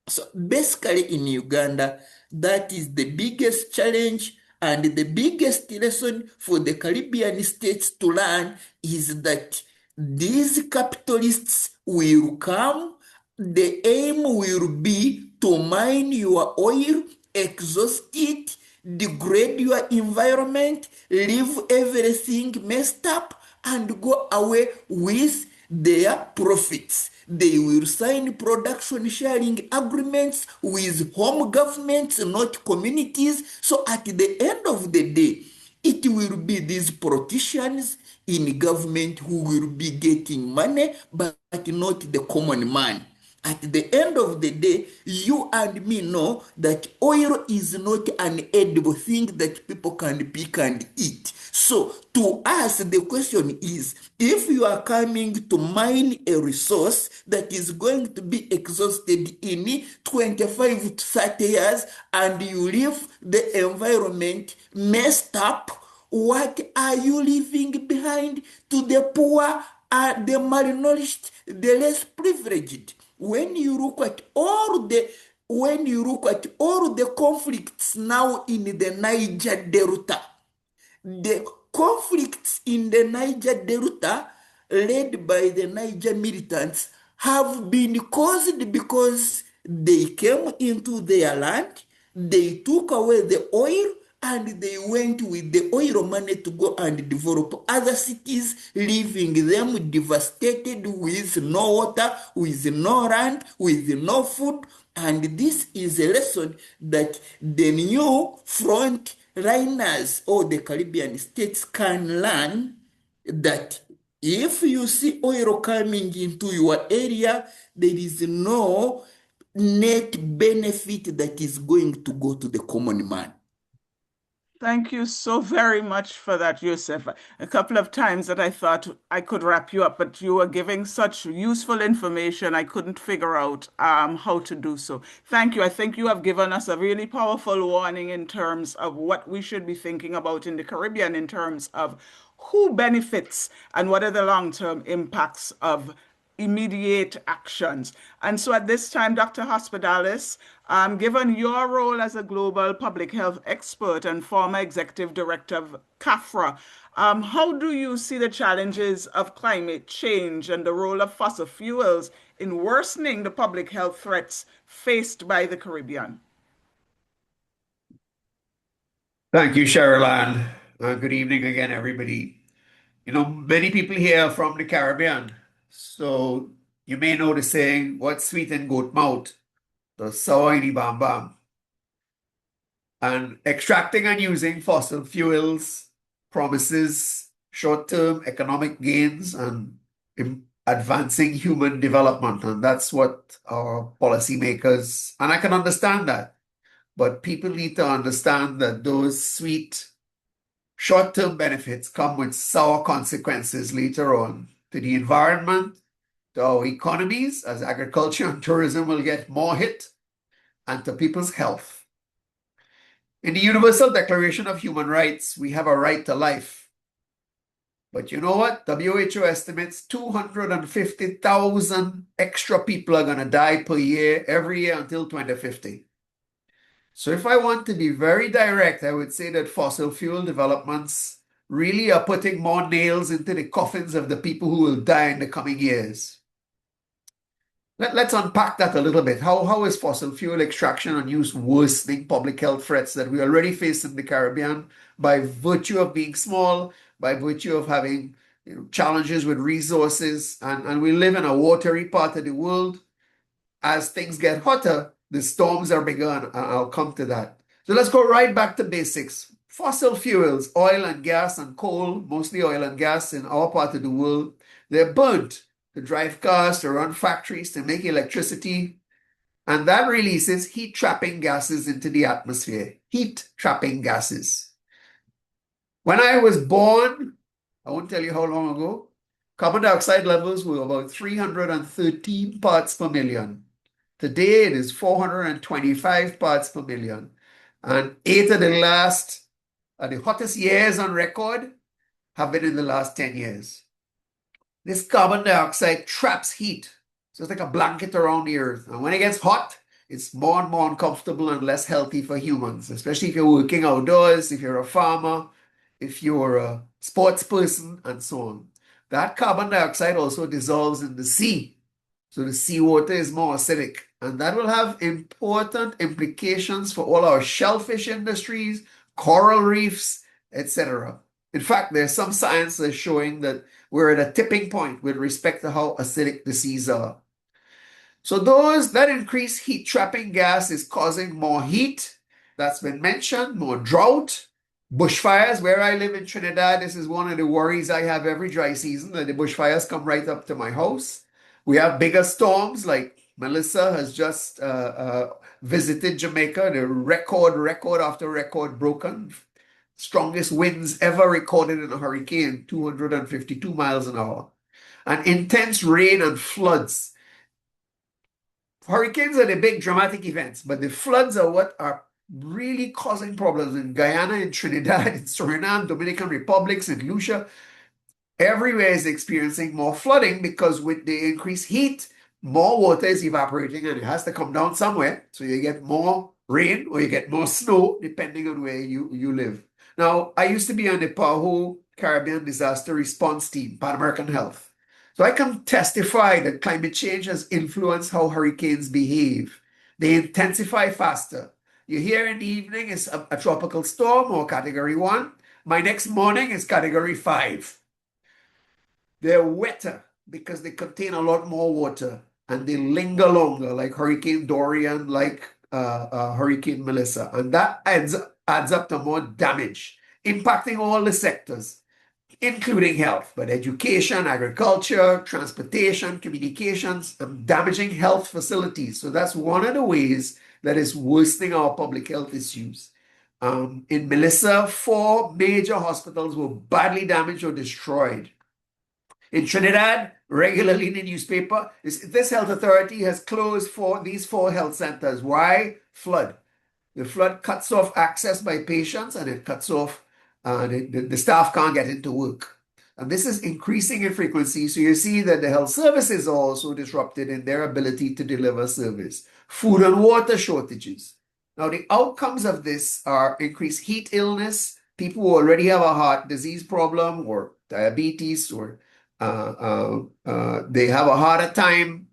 So basically in Uganda, that is the biggest challenge and the biggest lesson for the Caribbean states to learn is that these capitalists will come. The aim will be to mine your oil, exhaust it, degrade your environment, leave everything messed up, and go away with their profits. They will sign production sharing agreements with home governments, not communities. So at the end of the day, it will be these politicians in government who will be getting money, but not the common man. At the end of the day, you and me know that oil is not an edible thing that people can pick and eat. So to us, the question is, if you are coming to mine a resource that is going to be exhausted in 25 to 30 years and you leave the environment messed up, what are you leaving behind to the poor, the malnourished, the less privileged? When you look at all the conflicts now in the Niger Delta, the conflicts in the Niger Delta led by the Niger militants have been caused because they came into their land, they took away the oil, and they went with the oil money to go and develop other cities, leaving them devastated with no water, with no land, with no food. And this is a lesson that the new front liners or the Caribbean states can learn, that if you see oil coming into your area, there is no net benefit that is going to go to the common man. Thank you so very much for that, Yusuf. A couple of times that I thought I could wrap you up, but you were giving such useful information, I couldn't figure out how to do so. Thank you. I think you have given us a really powerful warning in terms of what we should be thinking about in the Caribbean in terms of who benefits and what are the long-term impacts of immediate actions. And so at this time, Dr. Hospitalis, given your role as a global public health expert and former executive director of CAFRA, how do you see the challenges of climate change and the role of fossil fuels in worsening the public health threats faced by the Caribbean? Thank you, Cheryl Ann. Good evening again, everybody. You know, many people here are from the Caribbean, so you may know the saying, what's sweet in goat mouth, the sour in the bam bam. And extracting and using fossil fuels promises short-term economic gains and advancing human development. And that's what our policymakers, and I can understand that, but people need to understand that those sweet short-term benefits come with sour consequences later on to the environment, to our economies, as agriculture and tourism will get more hit, and to people's health. In the Universal Declaration of Human Rights, we have a right to life. But you know what? WHO estimates 250,000 extra people are going to die per year, every year until 2050. So if I want to be very direct, I would say that fossil fuel developments really are putting more nails into the coffins of the people who will die in the coming years. Let's unpack that a little bit. How is fossil fuel extraction and use worsening public health threats that we already face in the Caribbean by virtue of being small, by virtue of having challenges with resources, and we live in a watery part of the world. As things get hotter, the storms are bigger, and I'll come to that. So let's go right back to basics. Fossil fuels, oil and gas and coal, mostly oil and gas in our part of the world, they're burnt to drive cars, to run factories, to make electricity. And that releases heat-trapping gases into the atmosphere. Heat-trapping gases. When I was born, I won't tell you how long ago, carbon dioxide levels were about 313 parts per million. Today it is 425 parts per million. And 8 of the hottest years on record have been in the last 10 years. This carbon dioxide traps heat. So it's like a blanket around the earth. And when it gets hot, it's more and more uncomfortable and less healthy for humans, especially if you're working outdoors, if you're a farmer, if you're a sports person, and so on. That carbon dioxide also dissolves in the sea. So the seawater is more acidic. And that will have important implications for all our shellfish industries, coral reefs, etc. In fact, there's some science that's showing that we're at a tipping point with respect to how acidic the seas are. So that increased heat trapping gas is causing more heat. That's been mentioned, more drought, bushfires. Where I live in Trinidad, this is one of the worries I have every dry season, that the bushfires come right up to my house. We have bigger storms, like Melissa has just visited Jamaica, the record after record broken. Strongest winds ever recorded in a hurricane, 252 miles an hour. And intense rain and floods. Hurricanes are the big dramatic events, but the floods are what are really causing problems in Guyana, in Trinidad, in Suriname, Dominican Republic, St. Lucia. Everywhere is experiencing more flooding because with the increased heat, more water is evaporating and it has to come down somewhere. So you get more rain or you get more snow, depending on where you live. Now, I used to be on the PAHO Caribbean Disaster Response Team, Pan American Health. So I can testify that climate change has influenced how hurricanes behave. They intensify faster. You hear in the evening it's a tropical storm or category 1. My next morning is category 5. They're wetter because they contain a lot more water and they linger longer, like Hurricane Dorian, like Hurricane Melissa. And that adds up to more damage, impacting all the sectors, including health, but education, agriculture, transportation, communications, and damaging health facilities. So that's one of the ways that is worsening our public health issues. In Melissa, 4 major hospitals were badly damaged or destroyed. In Trinidad, regularly in the newspaper, this health authority has closed these 4 health centers. Why? Flood. The flood cuts off access by patients and it cuts off, the staff can't get into work. And this is increasing in frequency. So you see that the health services are also disrupted in their ability to deliver service. Food and water shortages. Now, the outcomes of this are increased heat illness, people who already have a heart disease problem or diabetes, or they have a harder time.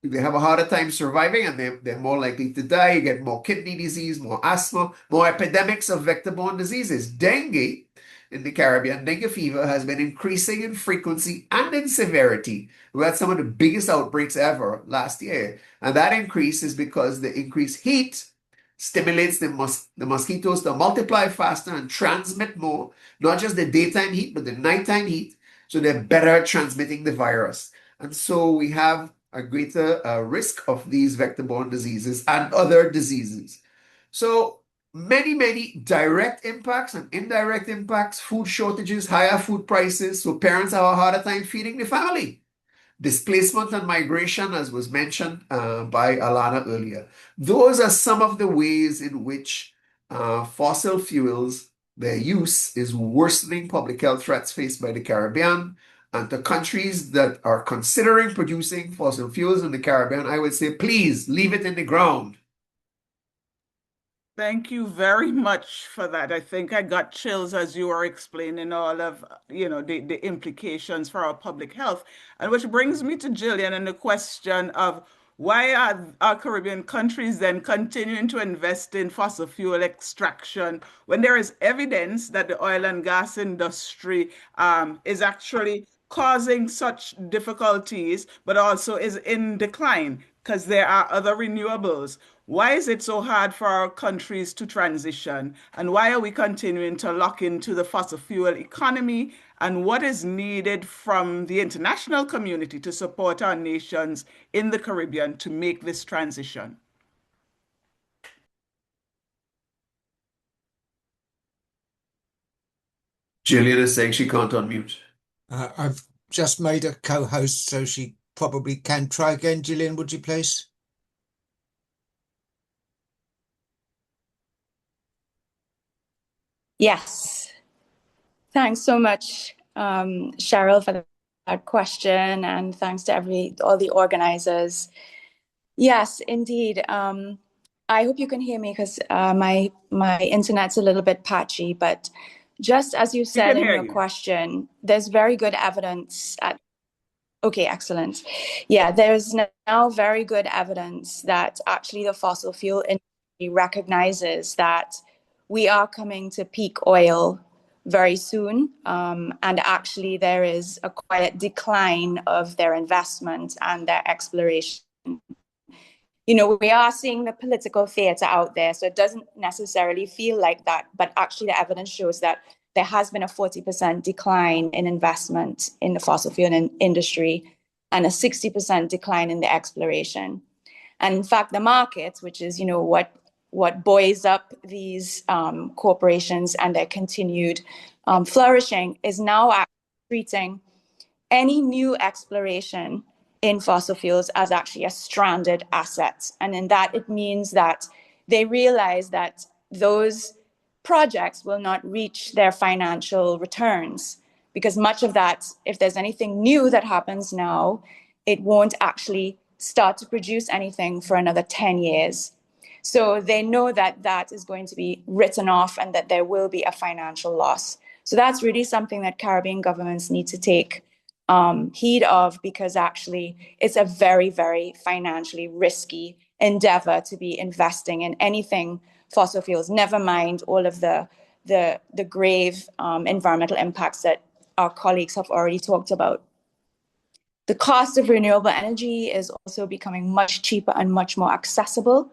They have a harder time surviving, and they're more likely to die. You get more kidney disease, more asthma, more epidemics of vector-borne diseases. Dengue in the Caribbean, dengue fever has been increasing in frequency and in severity. We had some of the biggest outbreaks ever last year. And that increase is because the increased heat stimulates the mosquitoes to multiply faster and transmit more, not just the daytime heat, but the nighttime heat. So they're better at transmitting the virus. And so we have a greater risk of these vector-borne diseases and other diseases. So many direct impacts and indirect impacts: food shortages, higher food prices, so parents have a harder time feeding the family. Displacement and migration, as was mentioned by Alana earlier. Those are some of the ways in which fossil fuels Their use is worsening public health threats faced by the Caribbean. And to countries that are considering producing fossil fuels in the Caribbean, I would say, please leave it in the ground. Thank you very much for that. I think I got chills as you were explaining all of, the implications for our public health. And which brings me to Jillian and the question of why are our Caribbean countries then continuing to invest in fossil fuel extraction when there is evidence that the oil and gas industry is actually causing such difficulties, but also is in decline because there are other renewables. Why is it so hard for our countries to transition? And why are we continuing to lock into the fossil fuel economy? And what is needed from the international community to support our nations in the Caribbean to make this transition? Jillian is saying she can't unmute. I've just made a co-host, so she probably can try again. Jillian, would you please? Yes. Thanks so much, Cheryl, for that question, and thanks to all the organizers. Yes, indeed. I hope you can hear me because my internet's a little bit patchy, but just as you said in your question, there's very good evidence okay, excellent. Yeah, there's now very good evidence that actually the fossil fuel industry recognizes that we are coming to peak oil very soon. And actually there is a quiet decline of their investment and their exploration. We are seeing the political theater out there, so it doesn't necessarily feel like that, but actually the evidence shows that there has been a 40% decline in investment in the fossil fuel industry and a 60% decline in the exploration. And in fact, the markets, which is, what buoys up these corporations and their continued flourishing, is now treating any new exploration in fossil fuels as actually a stranded asset. And in that, it means that they realize that those projects will not reach their financial returns, because much of that, if there's anything new that happens now, it won't actually start to produce anything for another 10 years. So they know that that is going to be written off and that there will be a financial loss. So that's really something that Caribbean governments need to take heed of, because actually it's a very, very financially risky endeavor to be investing in anything fossil fuels, never mind all of the grave environmental impacts that our colleagues have already talked about. The cost of renewable energy is also becoming much cheaper and much more accessible.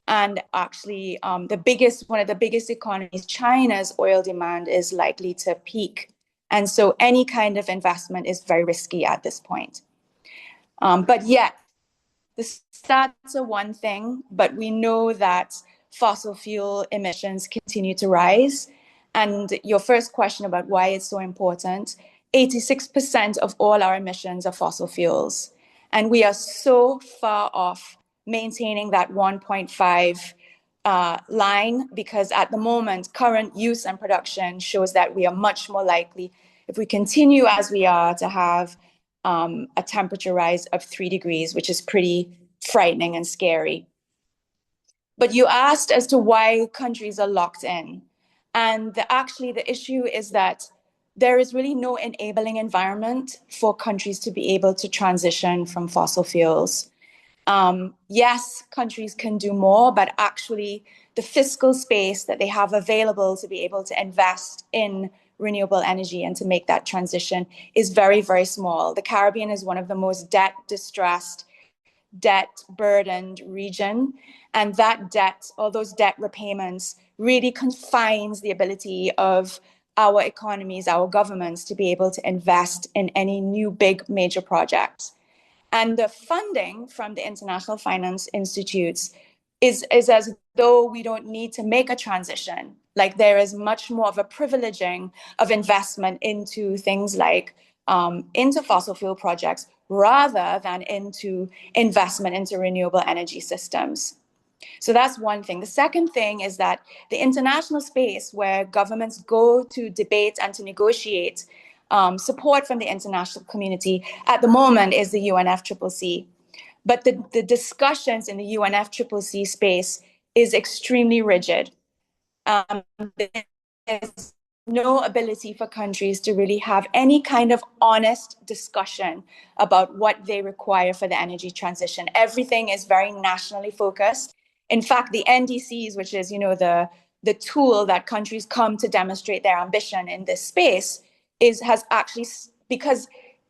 And actually, one of the biggest economies, China's oil demand is likely to peak. And so any kind of investment is very risky at this point. But yet, the stats are one thing, but we know that fossil fuel emissions continue to rise. And your first question about why it's so important, 86% of all our emissions are fossil fuels. And we are so far off maintaining that 1.5 line, because at the moment, current use and production shows that we are much more likely, if we continue as we are, to have a temperature rise of 3 degrees, which is pretty frightening and scary. But you asked as to why countries are locked in. And actually, the issue is that there is really no enabling environment for countries to be able to transition from fossil fuels. Yes, countries can do more, but actually the fiscal space that they have available to be able to invest in renewable energy and to make that transition is very, very small. The Caribbean is one of the most debt-distressed, debt-burdened region, and that debt, or those debt repayments, really confines the ability of our economies, our governments, to be able to invest in any new big major projects. And the funding from the international finance institutes is as though we don't need to make a transition. Like there is much more of a privileging of investment into things like into fossil fuel projects rather than into investment into renewable energy systems. So that's one thing. The second thing is that the international space where governments go to debate and to negotiate support from the international community at the moment is the UNFCCC. But the discussions in the UNFCCC space is extremely rigid. There's no ability for countries to really have any kind of honest discussion about what they require for the energy transition. Everything is very nationally focused. In fact, the NDCs, which is, the tool that countries come to demonstrate their ambition in this space, has actually, because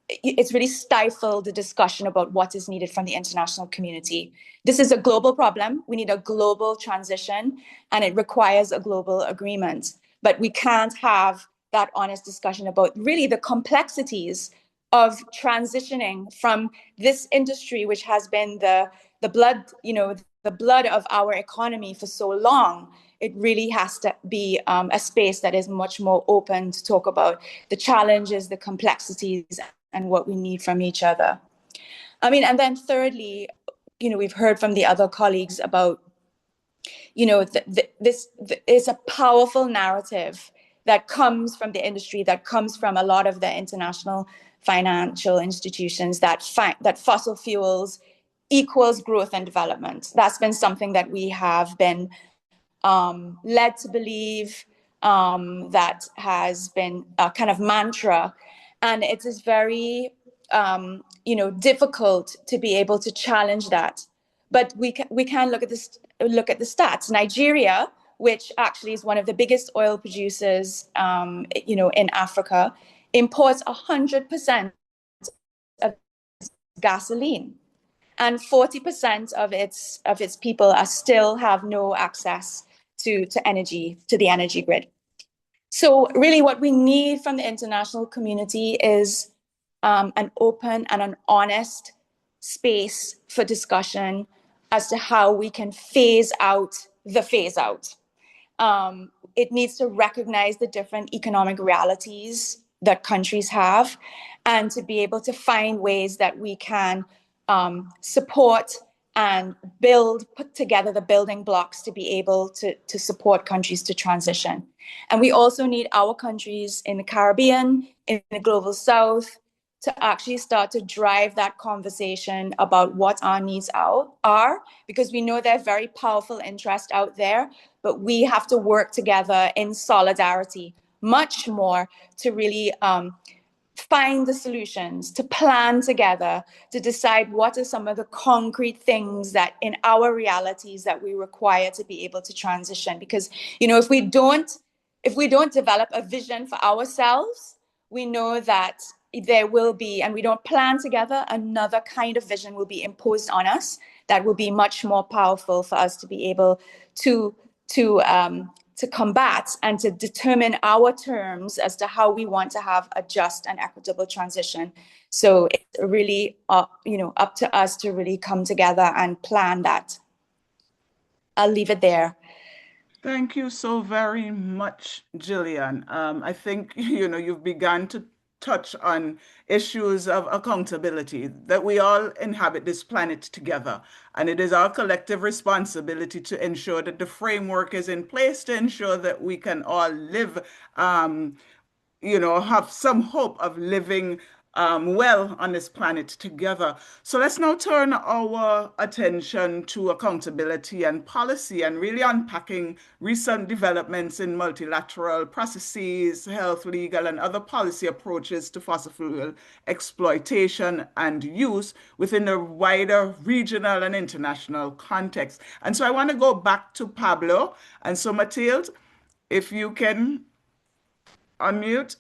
it's really stifled the discussion about what is needed from the international community. This is a global problem. We need a global transition, and it requires a global agreement. But we can't have that honest discussion about really the complexities of transitioning from this industry, which has been the blood, the blood of our economy for so long. It really has to be a space that is much more open to talk about the challenges, the complexities, and what we need from each other. And then thirdly, we've heard from the other colleagues about, this is a powerful narrative that comes from the industry, that comes from a lot of the international financial institutions, that fossil fuels equals growth and development. That's been something that we have been led to believe, that has been a kind of mantra. And it is very, difficult to be able to challenge that. But we can look at the stats. Nigeria, which actually is one of the biggest oil producers, in Africa, imports 100% of gasoline, and 40% of its people still have no access to energy, to the energy grid. So really what we need from the international community is an open and an honest space for discussion as to how we can phase out the phase out. It needs to recognize the different economic realities that countries have, and to be able to find ways that we can support and put together the building blocks to be able to support countries to transition. And we also need our countries in the Caribbean, in the Global South, to actually start to drive that conversation about what our needs are, because we know there are very powerful interests out there, but we have to work together in solidarity much more to really find the solutions, to plan together, to decide what are some of the concrete things that in our realities that we require to be able to transition. Because, if we don't develop a vision for ourselves, we know that there will be, and we don't plan together, another kind of vision will be imposed on us that will be much more powerful for us to be able to combat and to determine our terms as to how we want to have a just and equitable transition. So it's really, up to us to really come together and plan that. I'll leave it there. Thank you so very much, Gillian. I think, you've begun to touch on issues of accountability, that we all inhabit this planet together. And it is our collective responsibility to ensure that the framework is in place to ensure that we can all live, have some hope of living well on this planet together. So let's now turn our attention to accountability and policy, and really unpacking recent developments in multilateral processes, health, legal, and other policy approaches to fossil fuel exploitation and use within a wider regional and international context. And so I want to go back to Pablo. And so Mathilde, if you can unmute.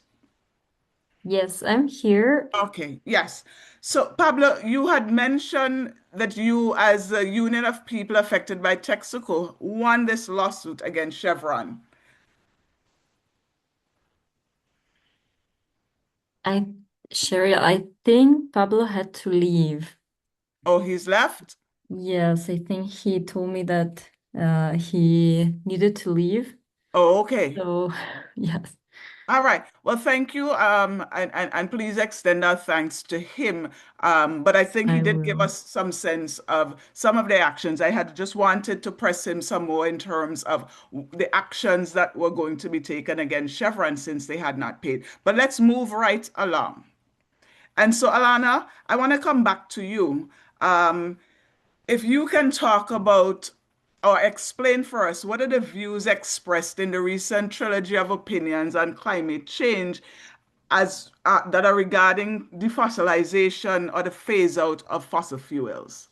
Yes, I'm here. Okay, yes. So, Pablo, you had mentioned that you, as a union of people affected by Texaco, won this lawsuit against Chevron. Cheryl, I think Pablo had to leave. Oh, he's left? Yes, I think he told me that he needed to leave. Oh, okay. So, yes. All right. Well, thank you. And please extend our thanks to him. But I think he I did give will. us some sense of some of the actions. I had just wanted to press him some more in terms of the actions that were going to be taken against Chevron since they had not paid. But let's move right along. And so, Alana, I want to come back to you. If you can talk about or explain for us what are the views expressed in the recent trilogy of opinions on climate change as that are regarding defossilization or the phase out of fossil fuels.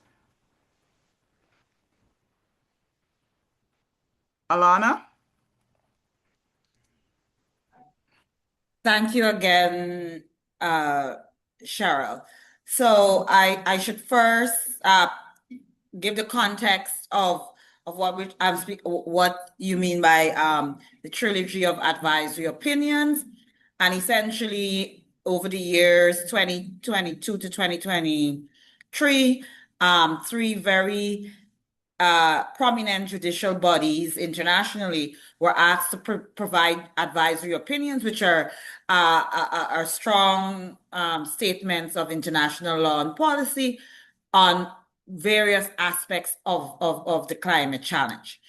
Alana? Thank you again, Cheryl. So I should first give the context of what you mean by the trilogy of advisory opinions, and essentially over the years 2022 to 2023, three very prominent judicial bodies internationally were asked to provide advisory opinions, which are strong statements of international law and policy on various aspects of the climate challenge.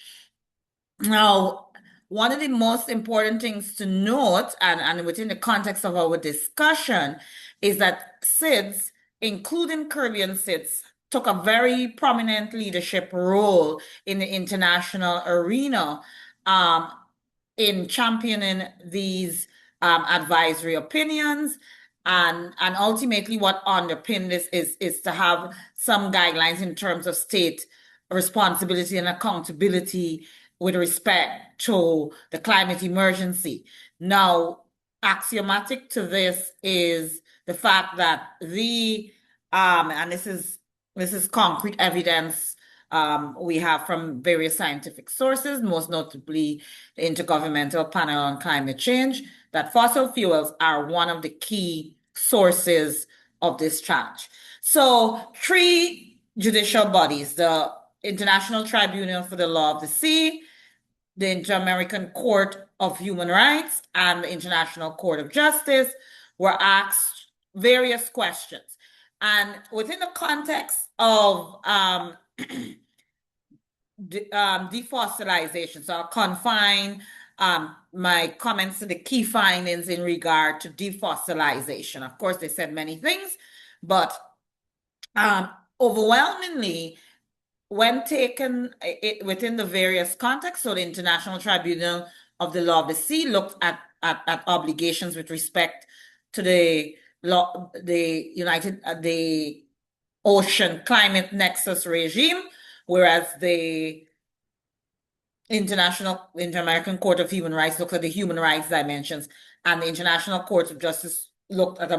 Now, one of the most important things to note, and within the context of our discussion, is that SIDS, including Caribbean SIDS, took a very prominent leadership role in the international arena in championing these advisory opinions. And ultimately, what underpin this is to have some guidelines in terms of state responsibility and accountability with respect to the climate emergency. Now, axiomatic to this is the fact that and this is concrete evidence we have from various scientific sources, most notably the Intergovernmental Panel on Climate Change, that fossil fuels are one of the key sources of this challenge. So three judicial bodies, the International Tribunal for the Law of the Sea, the Inter-American Court of Human Rights, and the International Court of Justice, were asked various questions. And within the context of defossilization, so I'll confine my comments to the key findings in regard to defossilization. Of course, they said many things, but overwhelmingly, when taken within the various contexts, so the International Tribunal of the Law of the Sea looked at obligations with respect to the Ocean Climate Nexus regime, whereas the Inter-American Court of Human Rights looked at the human rights dimensions, and the International Court of Justice looked at a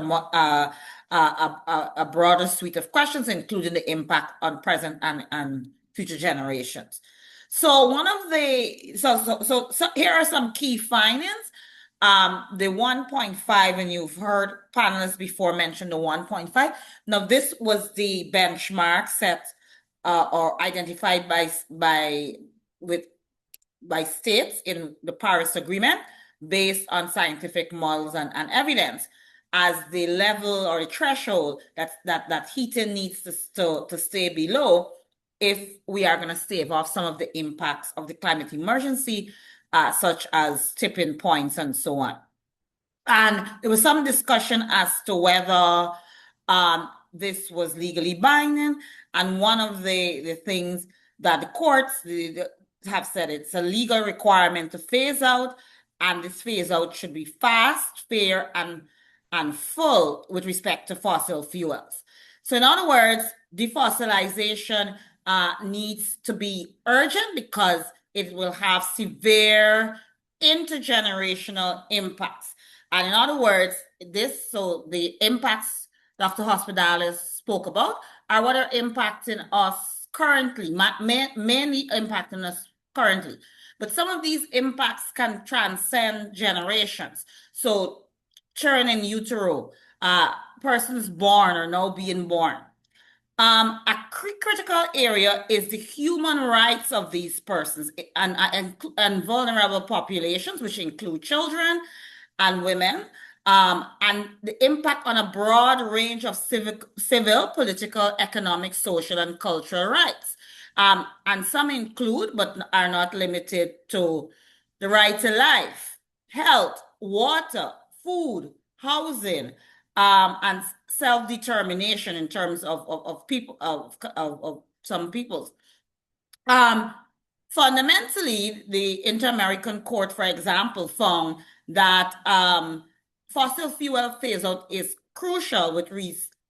broader suite of questions, including the impact on present and future generations. So here are some key findings. The 1.5, and you've heard panelists before mention the 1.5. Now, this was the benchmark set or identified by states in the Paris Agreement based on scientific models and evidence as the level or the threshold that heating needs to stay below if we are going to stave off some of the impacts of the climate emergency, such as tipping points and so on. And there was some discussion as to whether this was legally binding. And one of the things that the courts have said, it's a legal requirement to phase out, and this phase out should be fast, fair, and full with respect to fossil fuels. So in other words, defossilization needs to be urgent because it will have severe intergenerational impacts. And in other words, the impacts Dr. Hospitalis spoke about are what are impacting us currently, mainly impacting us currently. But some of these impacts can transcend generations. So children in utero, persons born or now being born. A critical area is the human rights of these persons and vulnerable populations, which include children and women, and the impact on a broad range of civil, political, economic, social, and cultural rights. And some include, but are not limited to, the right to life, health, water, food, housing, and self-determination in terms of people, of some peoples. Fundamentally, the Inter-American Court, for example, found that fossil fuel phase-out is crucial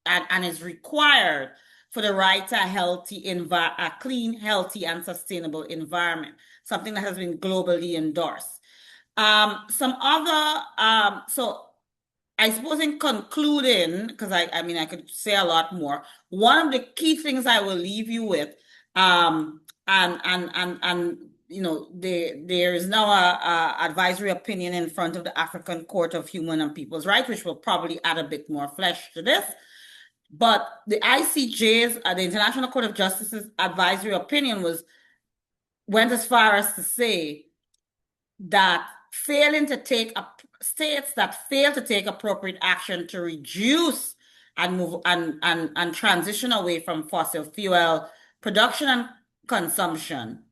and is required for the right to a clean, healthy, and sustainable environment, something that has been globally endorsed. So I suppose in concluding, because I mean, I could say a lot more, one of the key things I will leave you with, you know, there is now a advisory opinion in front of the African Court of Human and People's Rights, which will probably add a bit more flesh to this. But the ICJ's, the International Court of Justice's advisory opinion went as far as to say that states that fail to take appropriate action to reduce and move and transition away from fossil fuel production and consumption,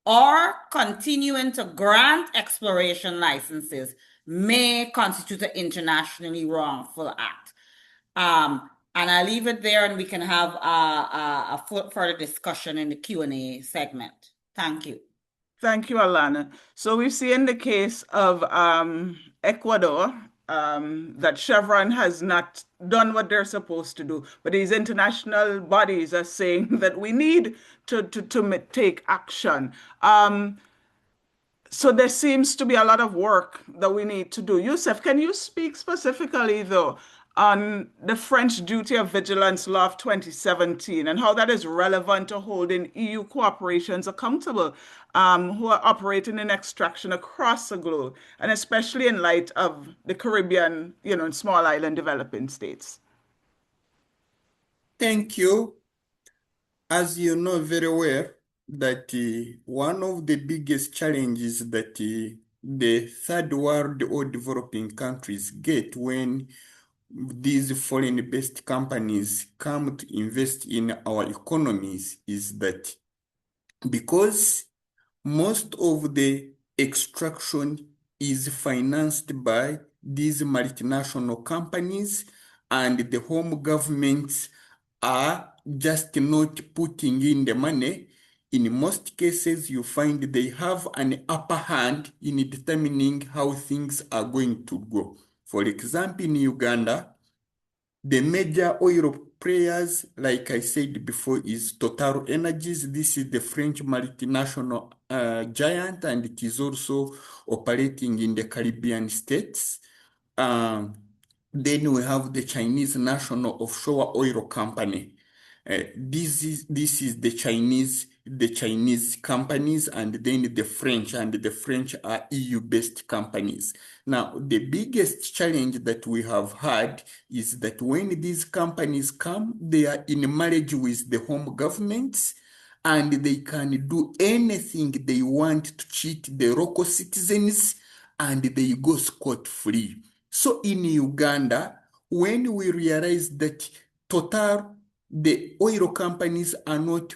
or continuing to grant exploration licenses, may constitute an internationally wrongful act. And I'll leave it there, and we can have a further discussion in the Q&A segment. Thank you. Thank you, Alana. So we see in the case of Ecuador that Chevron has not done what they're supposed to do, but these international bodies are saying that we need to take action. So there seems to be a lot of work that we need to do. Youssef, can you speak specifically, though, on the French Duty of Vigilance Law of 2017 and how that is relevant to holding EU corporations accountable who are operating in extraction across the globe, and especially in light of the Caribbean, you know, and small island developing states? Thank you. As you know very well, that one of the biggest challenges that the third world or developing countries get when these foreign-based companies come to invest in our economies is that because most of the extraction is financed by these multinational companies, and the home governments are just not putting in the money. In most cases, you find they have an upper hand in determining how things are going to go. For example, in Uganda, the major oil players, like I said before, is Total Energies. This is the French multinational giant, and it is also operating in the Caribbean states. Then we have the Chinese National Offshore Oil Company. This is the Chinese companies, and then the French, and the French are EU-based companies. Now, the biggest challenge that we have had is that when these companies come, they are in marriage with the home governments, and they can do anything they want to cheat the local citizens, and they go scot-free. So in Uganda, when we realize that the oil companies are not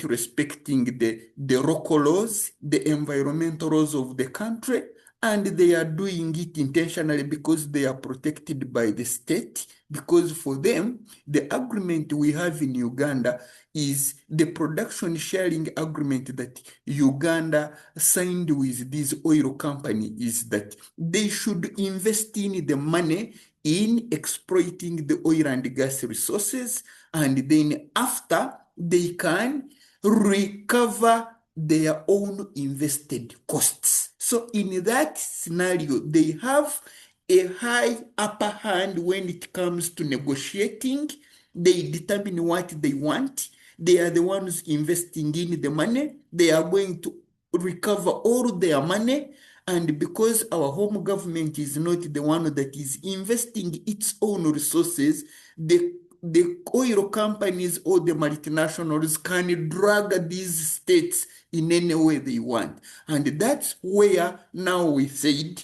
respecting the local laws, the environmental laws of the country, and they are doing it intentionally because they are protected by the state. Because for them, the agreement we have in Uganda is the production sharing agreement that Uganda signed with this oil company, is that they should invest in the money in exploiting the oil and gas resources, and then after they can recover their own invested costs. So in that scenario, they have a high upper hand when it comes to negotiating. They determine what they want. They are the ones investing in the money. They are going to recover all their money. And because our home government is not the one that is investing its own resources, the the oil companies or the multinationals can drag these states in any way they want. And that's where now we said,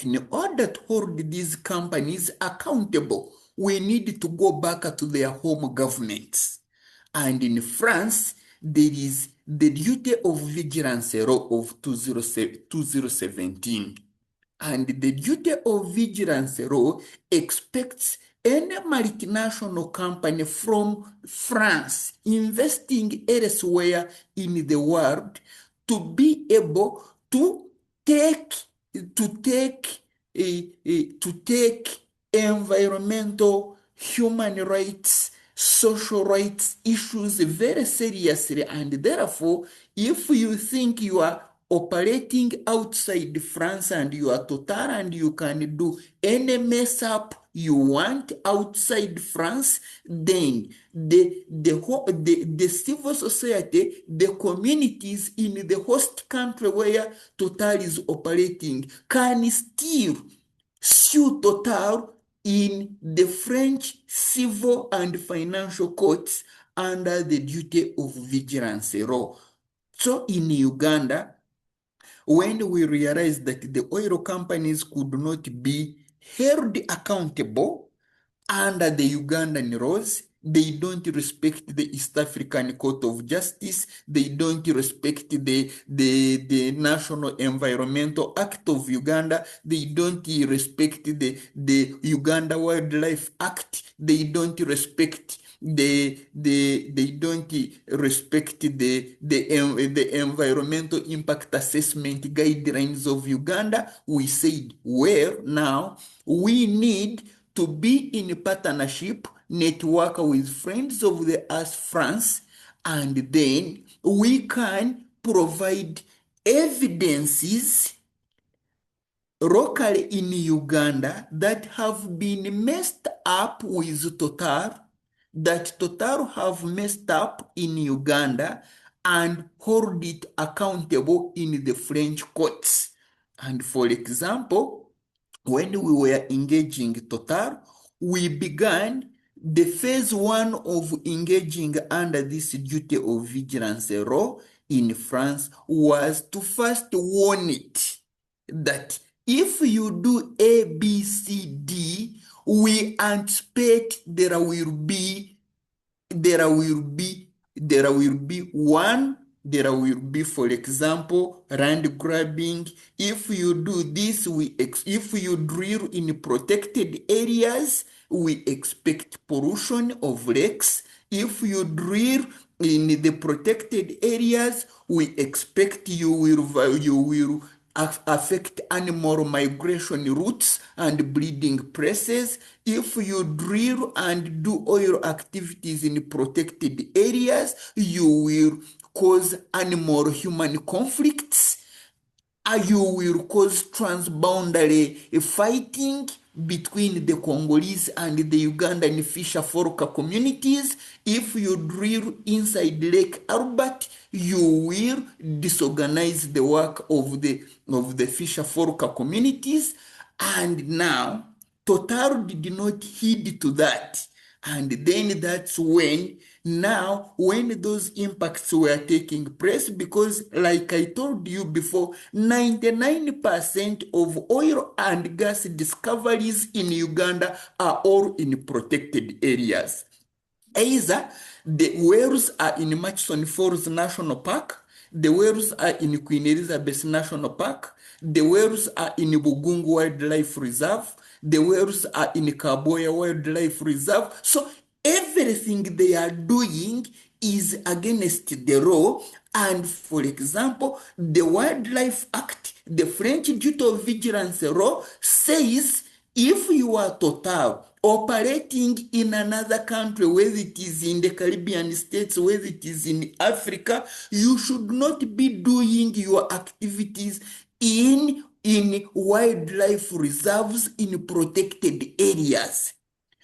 in order to hold these companies accountable, we need to go back to their home governments. And in France, there is the duty of vigilance law of 2017. And the duty of vigilance law expects any multinational company from France investing elsewhere in the world to be able to take environmental, human rights, social rights issues very seriously. And therefore, if you think you are operating outside France and you are Total and you can do any mess up you want outside France, then the civil society, the communities in the host country where Total is operating can still sue Total in the French civil and financial courts under the duty of vigilance law. So in Uganda, when we realized that the oil companies could not be held accountable under the Ugandan laws, they don't respect the East African Court of Justice, they don't respect the National Environmental Act of Uganda, they don't respect the Uganda Wildlife Act, they don't respect they don't respect the environmental impact assessment guidelines of Uganda. We said, well, now we need to be in partnership, network with Friends of the Earth France, and then we can provide evidences locally in Uganda that have been messed up with Total, that Total have messed up in Uganda, and hold it accountable in the French courts. And for example, when we were engaging Total, we began the phase one of engaging under this duty of vigilance law in France was to first warn it that if you do A, B, C, D, we anticipate there will be one, for example, land grabbing. If you do this, if you drill in protected areas, we expect pollution of lakes. If you drill in the protected areas, we expect you will affect animal migration routes and breeding places. If you drill and do oil activities in protected areas, you will cause animal-human conflicts. You will cause transboundary fighting between the Congolese and the Ugandan Fisher Folk communities. If you drill inside Lake Albert, you will disorganize the work of the Fisher Folk communities. And now, Total did not heed to that. And then that's when those impacts were taking place, because like I told you before, 99% of oil and gas discoveries in Uganda are all in protected areas. Either the wells are in Murchison Falls National Park, the wells are in Queen Elizabeth National Park, the wells are in Bugungu Wildlife Reserve, the wells are in Kaboya Wildlife Reserve. So everything they are doing is against the law. And for example, the Wildlife Act, the French duty of vigilance law, says if you are Total operating in another country, whether it is in the Caribbean states, whether it is in Africa, you should not be doing your activities in wildlife reserves in protected areas.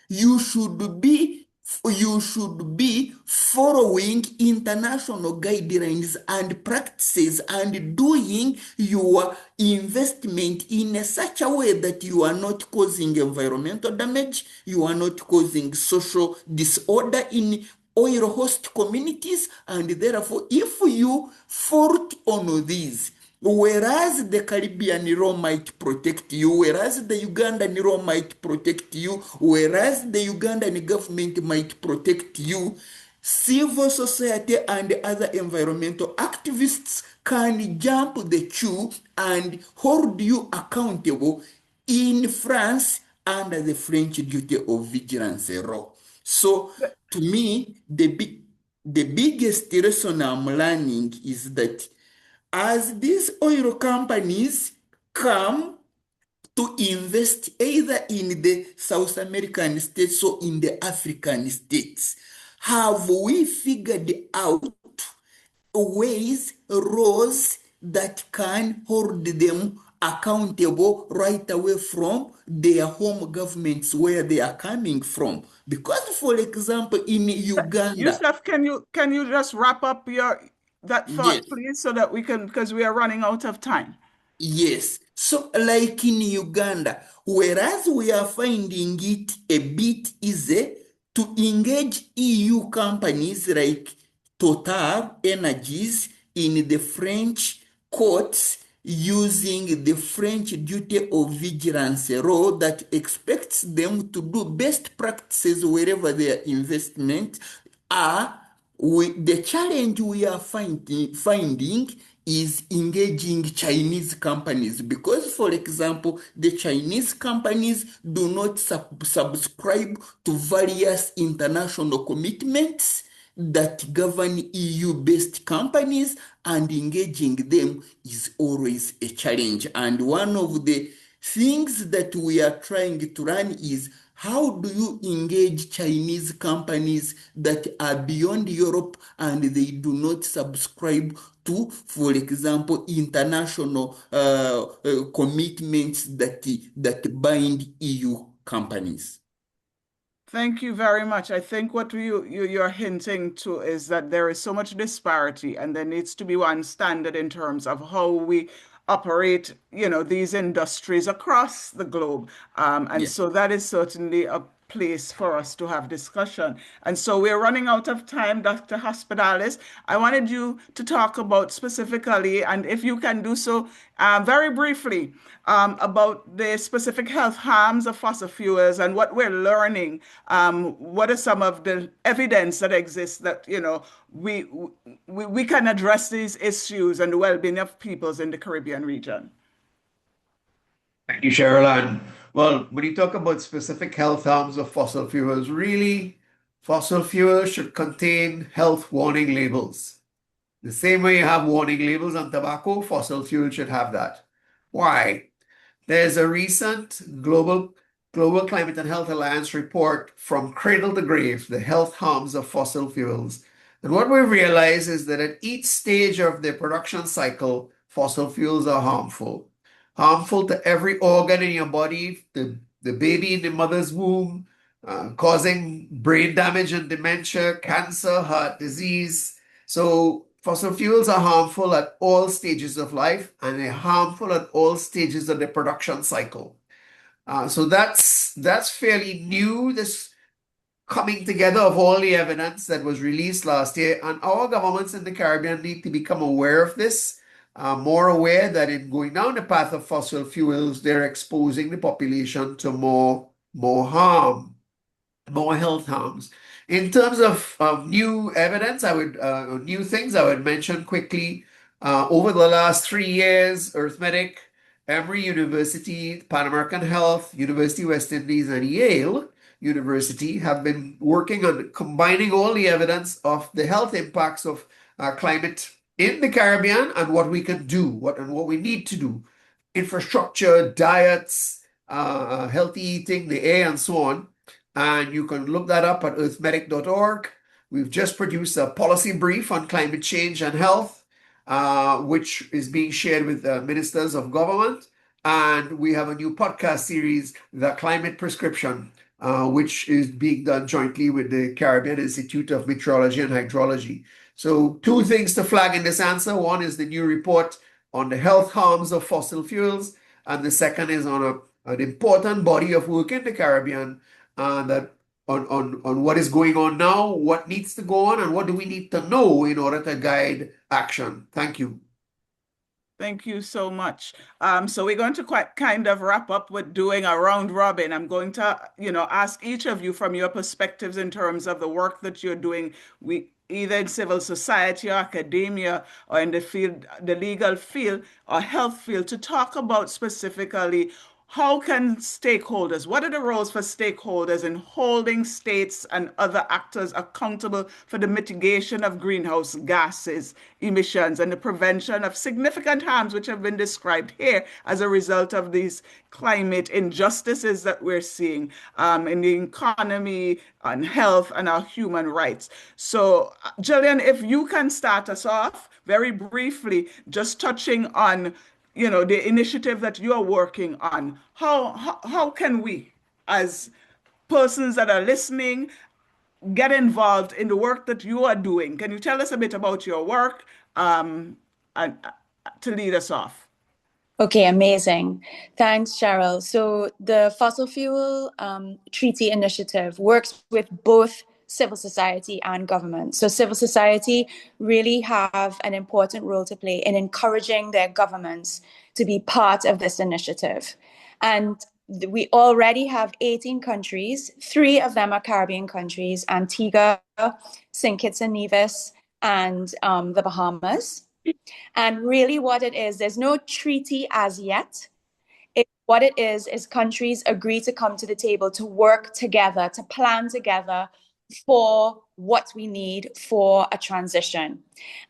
You should be you should be following international guidelines and practices and doing your investment in such a way that you are not causing environmental damage, you are not causing social disorder in oil host communities, and therefore if you fault on these, whereas the Caribbean law might protect you, whereas the Ugandan law might protect you, whereas the Ugandan government might protect you, civil society and other environmental activists can jump the queue and hold you accountable in France under the French duty of vigilance law. So to me, the biggest lesson I'm learning is that as these oil companies come to invest either in the South American states or in the African states, have we figured out ways, laws that can hold them accountable right away from their home governments where they are coming from? Because, for example, in Uganda, Yusuf, can you just wrap up that yes, thought, please, so that we can, because we are running out of time. yes. So, like in Uganda, whereas we are finding it a bit easy to engage EU companies like Total Energies in the French courts using the French duty of vigilance law that expects them to do best practices wherever their investment are. The challenge we are finding is engaging Chinese companies because, for example, the Chinese companies do not subscribe to various international commitments that govern EU-based companies, and engaging them is always a challenge. And one of the things that we are trying to learn is how do you engage Chinese companies that are beyond Europe and they do not subscribe to, for example, international commitments that bind EU companies? Thank you very much. I think what you're hinting to is that there is so much disparity, and there needs to be one standard in terms of how we operate, these industries across the globe. And Yeah. so that is certainly a place for us to have discussion. And so we're running out of time, Dr. Hospitalis. I wanted you to talk about specifically, and if you can do so very briefly, about the specific health harms of fossil fuels and what we're learning. What are some of the evidence that exists that we can address these issues and the well-being of peoples in the Caribbean region? Thank you, Cheryl. And well, when you talk about specific health harms of fossil fuels, really, fossil fuels should contain health warning labels. The same way you have warning labels on tobacco, fossil fuel should have that. Why? There's a recent Global Climate and Health Alliance report from Cradle to Grave, the health harms of fossil fuels. And what we realize is that at each stage of the production cycle, fossil fuels are harmful. Harmful to every organ in your body, the baby in the mother's womb, causing brain damage and dementia, cancer, heart disease. So fossil fuels are harmful at all stages of life, and they're harmful at all stages of the production cycle. So that's fairly new, this coming together of all the evidence that was released last year. And our governments in the Caribbean need to become aware of this, more aware that in going down the path of fossil fuels, they're exposing the population to more harm, more health harms. In terms of new evidence, new things I would mention quickly. Over the last 3 years, Arithmetic, Emory University, Pan American Health, University of West Indies, and Yale University have been working on combining all the evidence of the health impacts of climate in the Caribbean and what we can do, what we need to do. Infrastructure, diets, healthy eating, the air, and so on. And you can look that up at earthmedic.org. We've just produced a policy brief on climate change and health, which is being shared with ministers of government. And we have a new podcast series, The Climate Prescription, which is being done jointly with the Caribbean Institute of Meteorology and Hydrology. So two things to flag in this answer. One is the new report on the health harms of fossil fuels, and the second is on an important body of work in the Caribbean that on what is going on now, what needs to go on, and what do we need to know in order to guide action. Thank you. Thank you so much. So we're going to kind of wrap up with doing a round robin. I'm going to, ask each of you from your perspectives in terms of the work that you're doing, either in civil society or academia or in the field, the legal field or health field, to talk about specifically how can stakeholders, what are the roles for stakeholders in holding states and other actors accountable for the mitigation of greenhouse gases emissions and the prevention of significant harms which have been described here as a result of these climate injustices that we're seeing in the economy, on health, and our human rights. So, Jillian, if you can start us off very briefly, just touching on the initiative that you are working on. How can we, as persons that are listening, get involved in the work that you are doing? Can you tell us a bit about your work and to lead us off? Okay, amazing. Thanks, Cheryl. So the Fossil Fuel Treaty Initiative works with both civil society and government. So civil society really have an important role to play in encouraging their governments to be part of this initiative. And we already have 18 countries. 3 of them are Caribbean countries: Antigua, St. Kitts and Nevis, and the Bahamas. And really what it is, there's no treaty as yet. What it is countries agree to come to the table to work together, to plan together for what we need for a transition.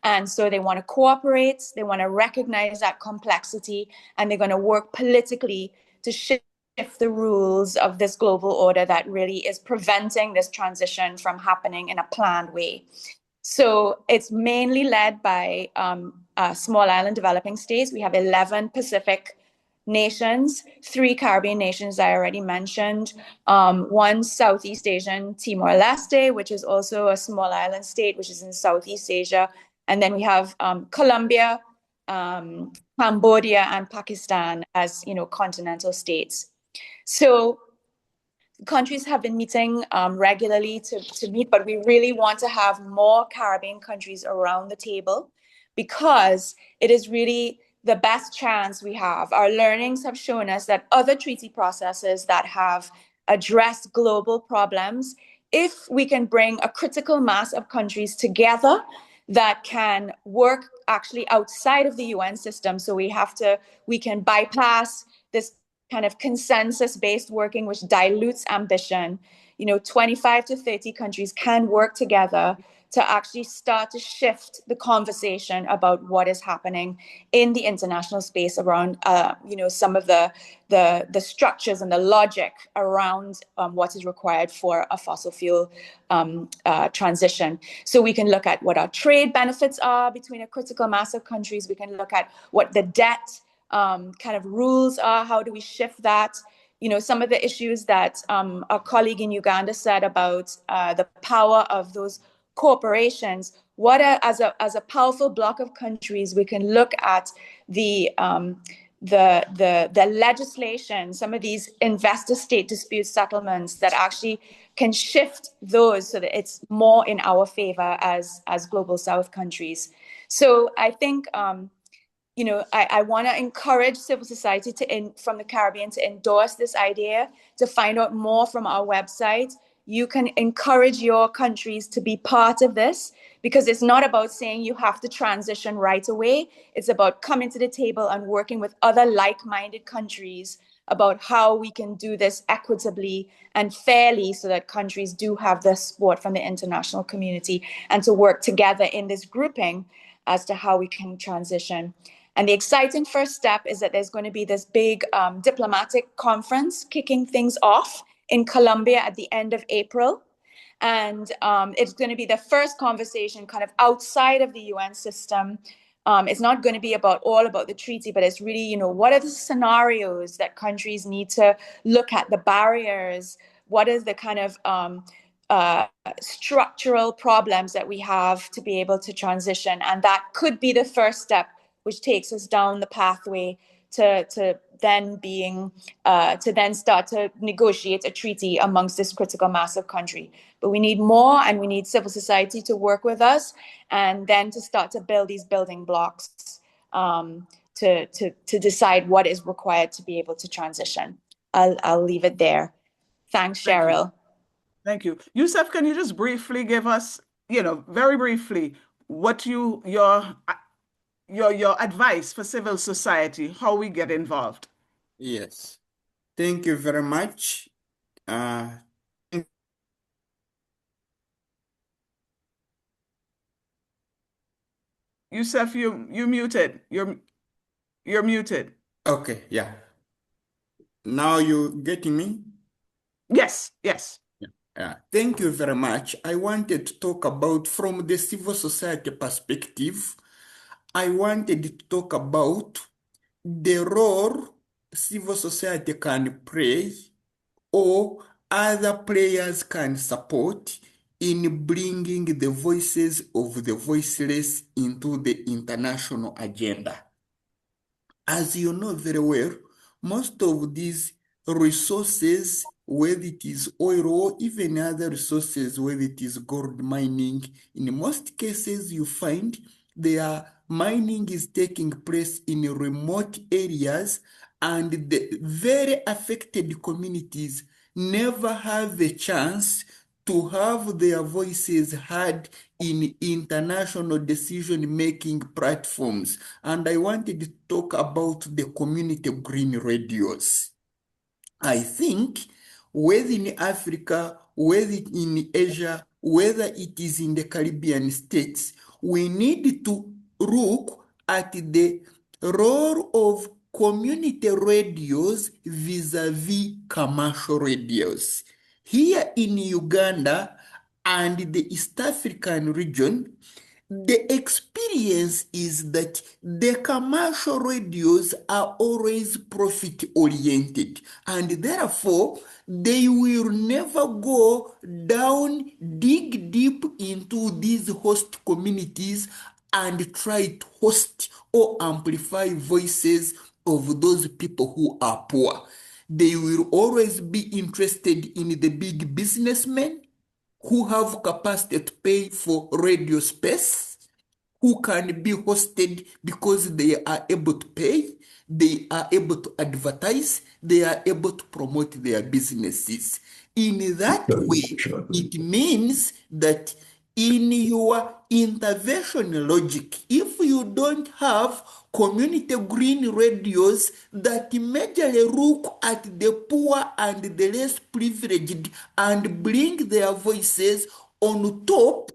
And so they want to cooperate, they want to recognize that complexity, and they're going to work politically to shift the rules of this global order that really is preventing this transition from happening in a planned way. So it's mainly led by small island developing states. We have 11 Pacific nations, 3 Caribbean nations I already mentioned, 1 Southeast Asian, Timor-Leste, which is also a small island state, which is in Southeast Asia. And then we have Colombia, Cambodia, and Pakistan as, continental states. So countries have been meeting regularly to meet, but we really want to have more Caribbean countries around the table because it is really the best chance we have. Our learnings have shown us that other treaty processes that have addressed global problems, if we can bring a critical mass of countries together that can work actually outside of the UN system. So we can bypass this kind of consensus-based working, which dilutes ambition. 25 to 30 countries can work together to actually start to shift the conversation about what is happening in the international space around, some of the structures and the logic around what is required for a fossil fuel transition. So we can look at what our trade benefits are between a critical mass of countries. We can look at what the debt kind of rules are. How do we shift that? Some of the issues that our colleague in Uganda said about the power of those corporations. As a powerful block of countries, we can look at the legislation, some of these investor-state dispute settlements that actually can shift those so that it's more in our favor as global South countries. So I think I want to encourage civil society from the Caribbean to endorse this idea. To find out more from our website, you can encourage your countries to be part of this, because it's not about saying you have to transition right away. It's about coming to the table and working with other like-minded countries about how we can do this equitably and fairly so that countries do have the support from the international community, and to work together in this grouping as to how we can transition. And the exciting first step is that there's going to be this big diplomatic conference kicking things off in Colombia at the end of April. And it's going to be the first conversation kind of outside of the UN system. It's not going to be all about the treaty, but it's really, what are the scenarios that countries need to look at, the barriers, what is the kind of structural problems that we have to be able to transition. And that could be the first step, which takes us down the pathway to then start to negotiate a treaty amongst this critical mass of country. But we need more, and we need civil society to work with us, and then to start to build these building blocks to decide what is required to be able to transition. I'll leave it there. Thanks, Cheryl. Thank you. Youssef, can you just briefly give us, very briefly, what your advice for civil society, how we get involved? Yes. Thank you very much. Youssef, you muted. You're muted. Okay, yeah. Now you getting me? Yes, yes. Yeah. Thank you very much. I wanted to talk about from the civil society perspective. I wanted to talk about the role civil society can play or other players can support in bringing the voices of the voiceless into the international agenda. As you know very well, most of these resources, whether it is oil or even other resources, whether it is gold mining, in most cases you find their mining is taking place in remote areas, and the very affected communities never have a chance to have their voices heard in international decision-making platforms. And I wanted to talk about the community green radios. I think whether in Africa, whether in Asia, whether it is in the Caribbean states, we need to look at the role of community radios vis-a-vis commercial radios. Here in Uganda and the East African region, the experience is that the commercial radios are always profit oriented, and therefore they will never go down, dig deep into these host communities and try to host or amplify voices of those people who are poor. They will always be interested in the big businessmen who have capacity to pay for radio space, who can be hosted because they are able to pay, they are able to advertise, they are able to promote their businesses. In that way, it means that in your intervention logic, if you don't have community green radios that majorly look at the poor and the less privileged and bring their voices on top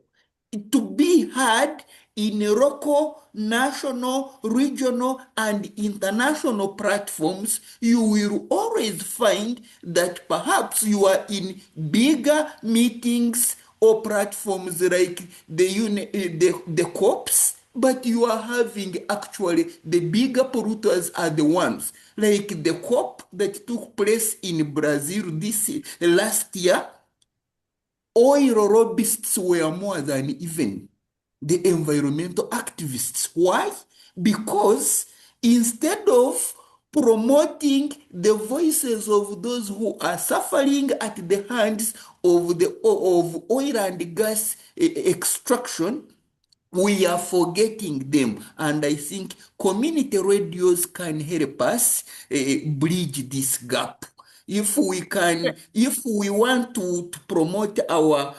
to be heard in local, national, regional, and international platforms, you will always find that perhaps you are in bigger meetings or platforms like the COPs, but you are having actually the bigger polluters are the ones like the COP that took place in Brazil last year. Oil lobbyists were more than even the environmental activists. Why? Because instead of promoting the voices of those who are suffering at the hands of oil and gas extraction, we are forgetting them. And I think community radios can help us bridge this gap. If we want to promote our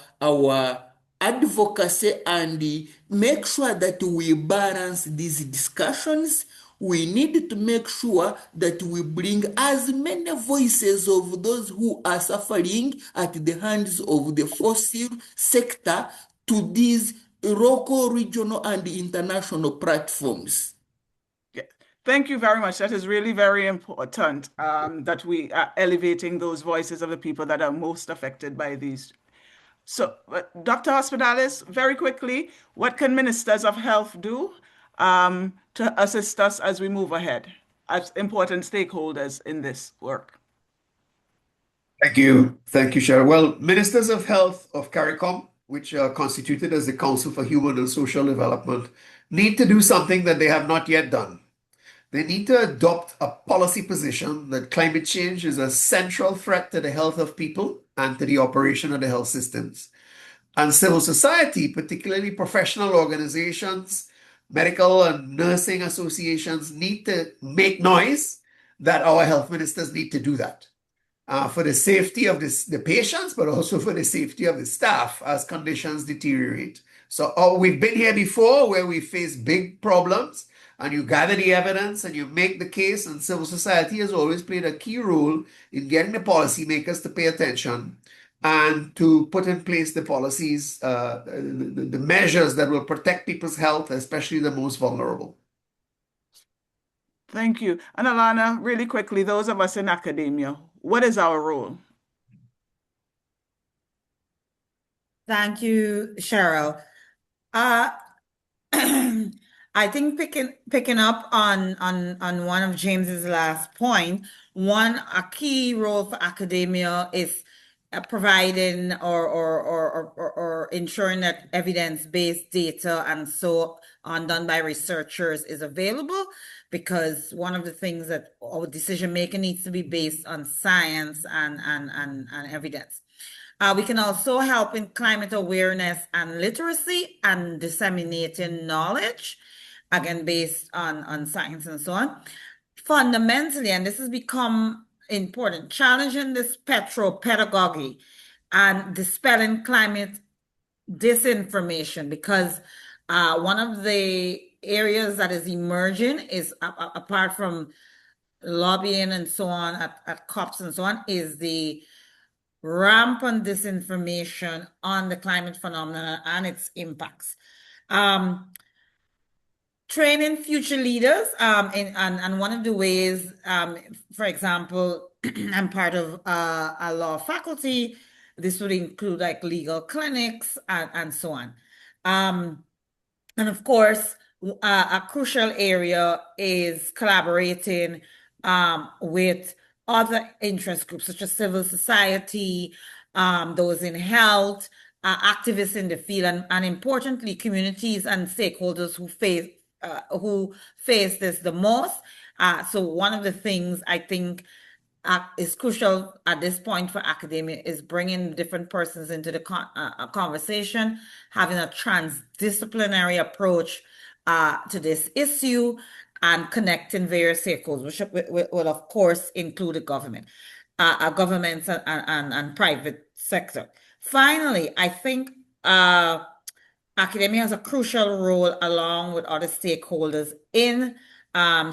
advocacy and make sure that we balance these discussions, we need to make sure that we bring as many voices of those who are suffering at the hands of the fossil sector to these local, regional, and international platforms. Thank you very much. That is really very important, that we are elevating those voices of the people that are most affected by these. So, Dr. Hospitalis, very quickly, what can ministers of health do to assist us as we move ahead as important stakeholders in this work? Thank you. Thank you, Cheryl. Well, Ministers of Health of CARICOM, which are constituted as the Council for Human and Social Development, need to do something that they have not yet done. They need to adopt a policy position that climate change is a central threat to the health of people and to the operation of the health systems. And civil society, particularly professional organizations, medical and nursing associations, need to make noise that our health ministers need to do that for the safety of the patients, but also for the safety of the staff as conditions deteriorate. So we've been here before where we face big problems and you gather the evidence and you make the case, and civil society has always played a key role in getting the policymakers to pay attention and to put in place the policies, the measures that will protect people's health, especially the most vulnerable. Thank you. And Alana, really quickly, those of us in academia, what is our role? Thank you, Cheryl. I think picking up on one of James's last point, a key role for academia is providing or ensuring that evidence-based data and so on done by researchers is available, because one of the things that our decision making needs to be based on science and evidence. We can also help in climate awareness and literacy and disseminating knowledge, again, based on science and so on. Fundamentally, and this has become important, challenging this petropedagogy and dispelling climate disinformation, because one of the areas that is emerging is, apart from lobbying and so on at COPs and so on, is the rampant disinformation on the climate phenomenon and its impacts. Training future leaders, and one of the ways, for example, I'm part of a law faculty. This would include like legal clinics and so on. And of course, a crucial area is collaborating with other interest groups such as civil society, those in health, activists in the field, and importantly, communities and stakeholders who face this the most. So one of the things I think is crucial at this point for academia is bringing different persons into the conversation, having a transdisciplinary approach to this issue, and connecting various stakeholders, which will of course include the government, governments and private sector. Finally, I think academia has a crucial role along with other stakeholders in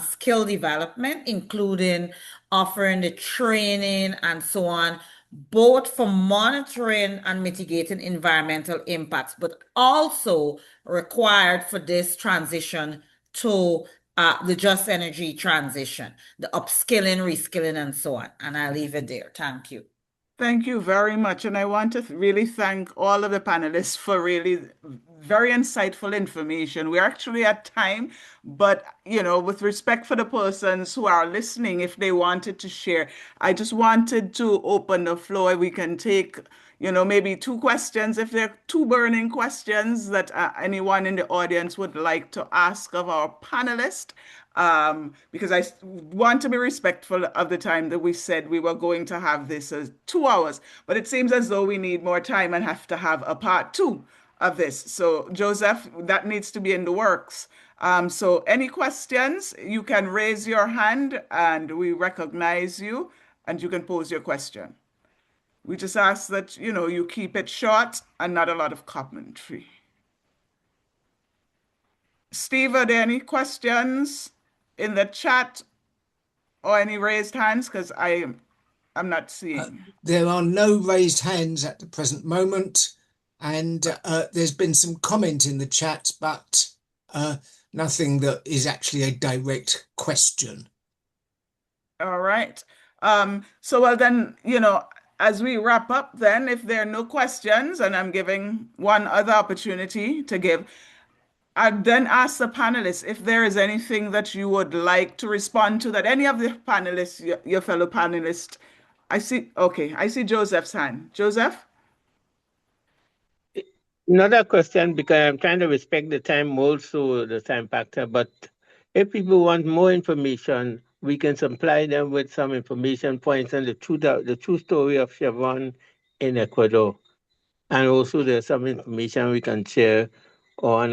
skill development, including offering the training and so on, both for monitoring and mitigating environmental impacts, but also required for this transition to the just energy transition, the upskilling, reskilling, and so on. And I'll leave it there. Thank you. Thank you very much. And I want to really thank all of the panelists for really very insightful information. We're actually at time, but with respect for the persons who are listening, if they wanted to share, I just wanted to open the floor. We can take, maybe 2 questions, if there are 2 burning questions that anyone in the audience would like to ask of our panelists. Because I want to be respectful of the time that we said we were going to have this as 2 hours, but it seems as though we need more time and have to have a part 2 of this. So Joseph, that needs to be in the works. So any questions, you can raise your hand and we recognize you and you can pose your question. We just ask that, you keep it short and not a lot of commentary. Steve, are there any questions in the chat or any raised hands? Because I'm not seeing. There are no raised hands at the present moment, and there's been some comment in the chat, but nothing that is actually a direct question. All right. So well then, as we wrap up then, if there are no questions, and I'm giving one other opportunity to give, I'd then ask the panelists if there is anything that you would like to respond to that any of the panelists, your fellow panelists, I see Joseph's hand. Joseph? Another question, because I'm trying to respect the time also, the time factor, but if people want more information, we can supply them with some information points on the true story of Chevron in Ecuador. And also there's some information we can share on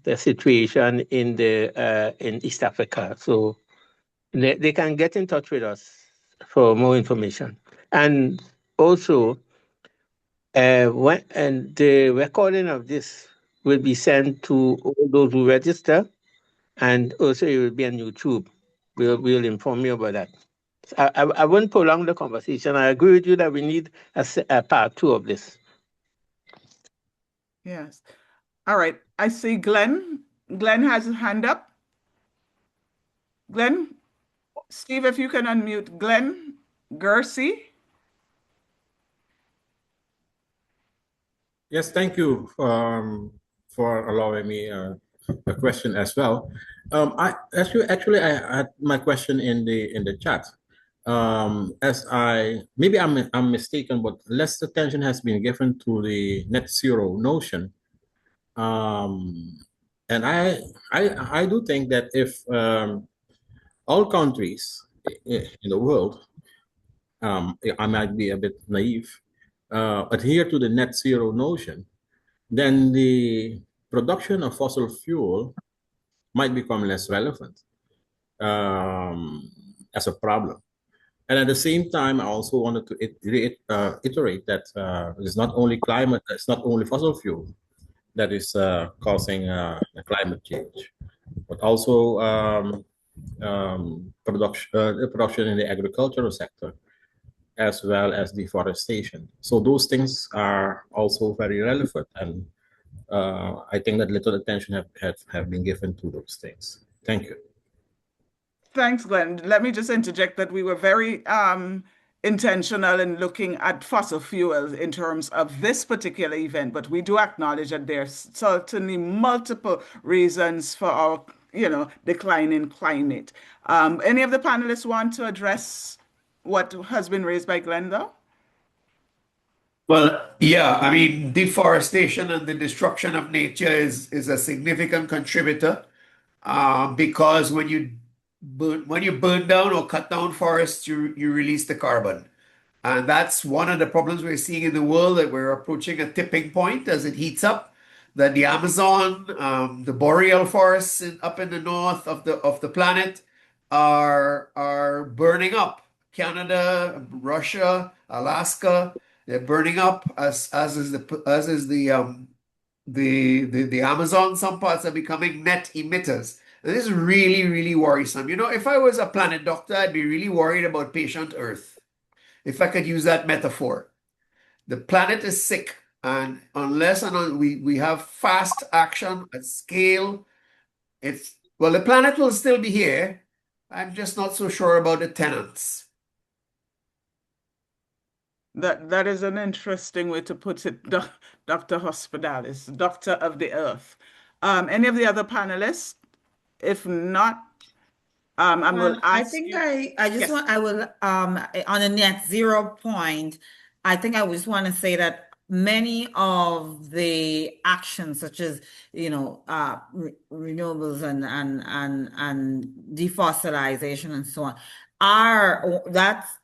the situation in East Africa. So they can get in touch with us for more information. And also, the recording of this will be sent to all those who register, and also it will be on YouTube. We'll inform you about that. I won't prolong the conversation. I agree with you that we need a part two of this. Yes. All right. I see Glenn. Glenn has his hand up. Glenn, Steve, if you can unmute Glenn Gersey. Yes, thank you for allowing me a question as well. I had my question in the chat. As maybe I'm mistaken, but less attention has been given to the net zero notion. And I do think that if all countries in the world, I might be a bit naive, adhere to the net zero notion, then the production of fossil fuel might become less relevant as a problem. And at the same time, I also wanted to iterate that it's not only climate, it's not only fossil fuel that is causing climate change, but also production in the agricultural sector, as well as deforestation. So those things are also very relevant, and I think that little attention have been given to those things. Thank you. Thanks, Glenn. Let me just interject that we were very intentional in looking at fossil fuels in terms of this particular event, but we do acknowledge that there's certainly multiple reasons for our, decline in climate. Any of the panelists want to address what has been raised by Glenn, though? Well, yeah, I mean, deforestation and the destruction of nature is a significant contributor because when you burn down or cut down forests, you release the carbon. And that's one of the problems we're seeing in the world, that we're approaching a tipping point as it heats up, that the Amazon, the boreal forests up in the north of the planet are burning up. Canada, Russia, Alaska, they're burning up as is the Amazon. Some parts are becoming net emitters. And this is really, really worrisome. If I was a planet doctor, I'd be really worried about patient Earth, if I could use that metaphor. The planet is sick, and unless we have fast action at scale, the planet will still be here. I'm just not so sure about the tenants. That is an interesting way to put it, Dr. Hospitalis, Doctor of the Earth. Any of the other panelists? If not, I will ask I think you. I just Yes. want, I will, on a net zero point, I think I just want to say that many of the actions, such as, renewables and defossilization and so on,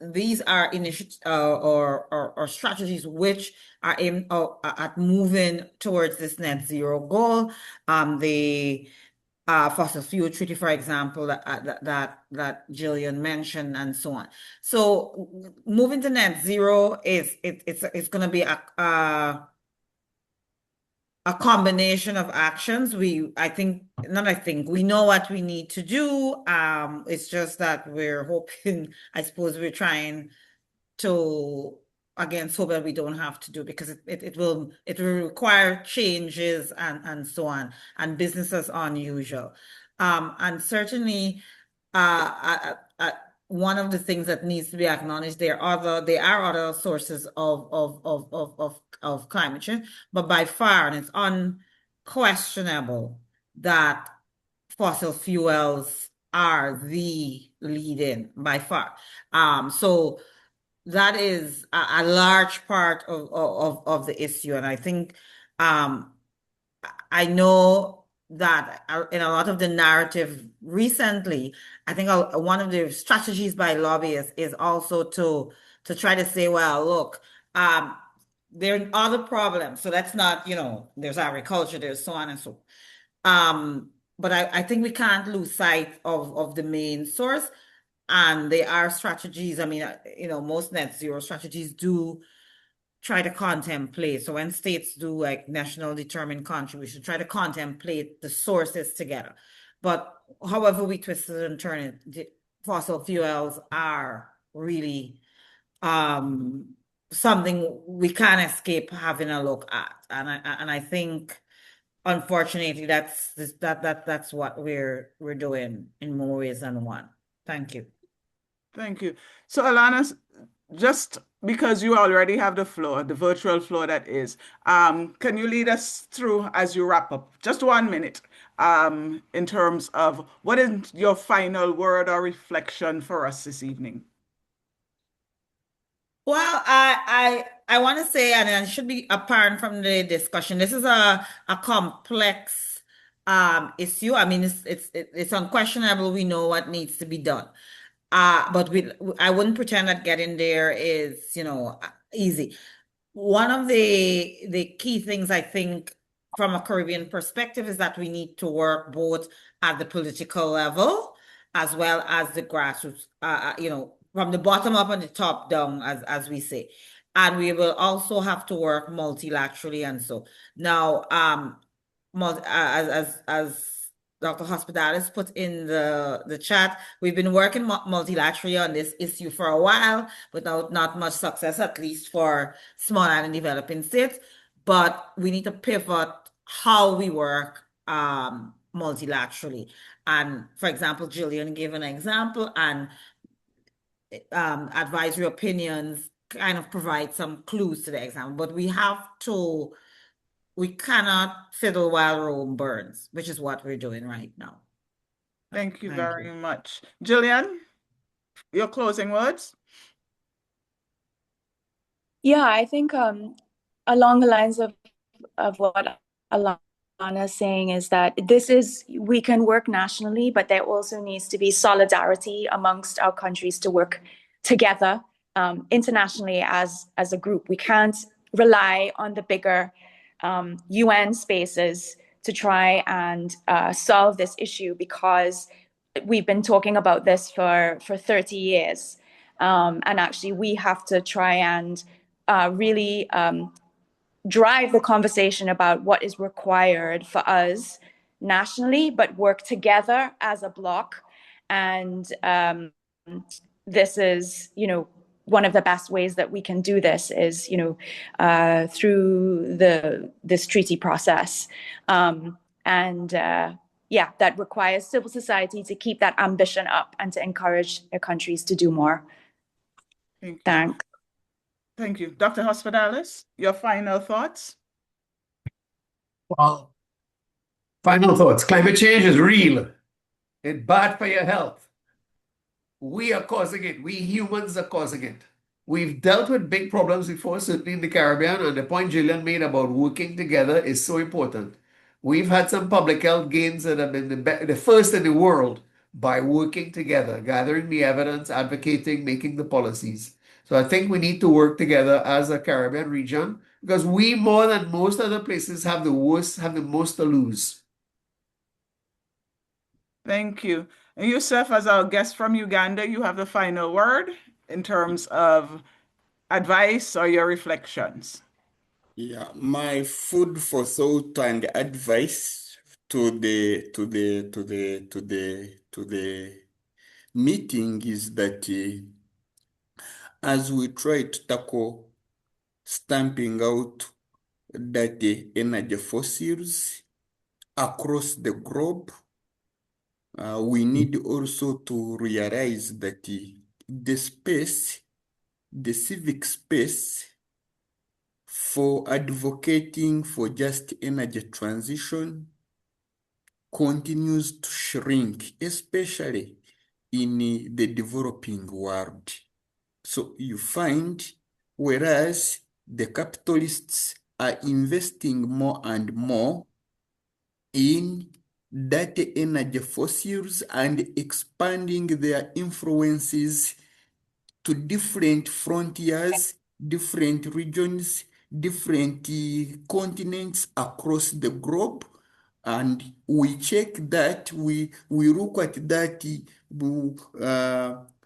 these are initiatives or strategies which are aimed at moving towards this net zero goal. The fossil fuel treaty, for example, that Jillian mentioned, and so on. So moving to net zero it's going to be a combination of actions. We know what we need to do. It's just that we're hoping, I suppose we're trying to, again, so that we don't have to do, because it will require changes and so on, and business as unusual. And certainly one of the things that needs to be acknowledged, there are other sources of climate change, but by far, and it's unquestionable, that fossil fuels are the lead-in by far. So that is a large part of the issue. And I think I know that in a lot of the narrative recently, I think one of the strategies by lobbyists is also to try to say, well, look, there are other problems. So that's not, there's agriculture, there's so on and so. But I think we can't lose sight of the main source. And there are strategies. I mean, most net zero strategies do try to contemplate. So when states do like national determined contribution, try to contemplate the sources together. But however we twist it and turn it, the fossil fuels are really something we can't escape having a look at. And I think unfortunately that's what we're doing in more ways than one. Thank you. Thank you. So Alana, just because you already have the floor, the virtual floor that is, can you lead us through as you wrap up? Just 1 minute, in terms of what is your final word or reflection for us this evening? Well, I want to say, and it should be apparent from the discussion, this is a complex issue. I mean, it's unquestionable. We know what needs to be done. But I wouldn't pretend that getting there is, easy. One of the key things I think from a Caribbean perspective is that we need to work both at the political level as well as the grassroots, from the bottom up and the top down, as we say. And we will also have to work multilaterally. And so now, as Dr. Hospitalis put in the chat, we've been working multilaterally on this issue for a while without not much success, at least for small and developing states. But we need to pivot how we work multilaterally. And for example, Jillian gave an example, and advisory opinions kind of provide some clues to the example. But we cannot fiddle while Rome burns, which is what we're doing right now. Thank you very much. Jillian, your closing words? Yeah, I think along the lines of what Alana is saying is that we can work nationally, but there also needs to be solidarity amongst our countries to work together internationally as a group. We can't rely on the bigger UN spaces to try and solve this issue, because we've been talking about this for 30 years. And actually, we have to try and really drive the conversation about what is required for us nationally, but work together as a bloc. And this is, one of the best ways that we can do this is, through this treaty process. That requires civil society to keep that ambition up and to encourage their countries to do more. Thanks. Thank you. Dr. Hospitalis, your final thoughts? Well, final thoughts. Climate change is real. It's bad for your health. We are causing it. We humans are causing it. We've dealt with big problems before, certainly in the Caribbean, and the point Jillian made about working together is so important. We've had some public health gains that have been the first in the world by working together, gathering the evidence, advocating, making the policies. So I think we need to work together as a Caribbean region, because we, more than most other places, have the most to lose. Thank you. And Yusuf, as our guest from Uganda, you have the final word in terms of advice or your reflections. Yeah, my food for thought and advice to the meeting is that as we try to tackle stamping out dirty energy fossils across the globe, we need also to realize that the civic space for advocating for just energy transition continues to shrink, especially in the developing world. So you find, whereas the capitalists are investing more and more in dirty energy fossils and expanding their influences to different frontiers, different regions, different continents across the globe. And we check that, we look at that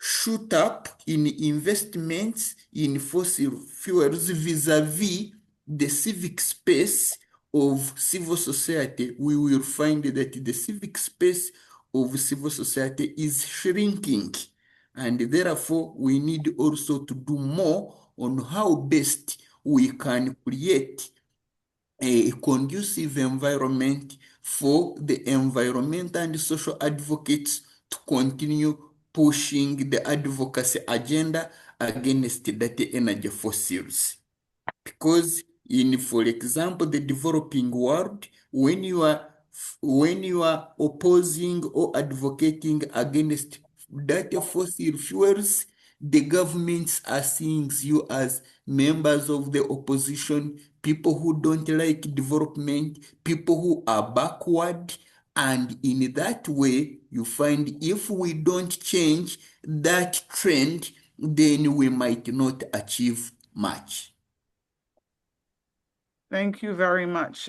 shoot up in investments in fossil fuels vis-a-vis the civic space of civil society. We will find that the civic space of civil society is shrinking. And therefore, we need also to do more on how best we can create a conducive environment for the environment and social advocates to continue pushing the advocacy agenda against dirty energy fossils. Because in, for example, the developing world, when you are opposing or advocating against dirty fossil fuels, the governments are seeing you as members of the opposition, people who don't like development, people who are backward. And in that way, you find if we don't change that trend, then we might not achieve much. Thank you very much.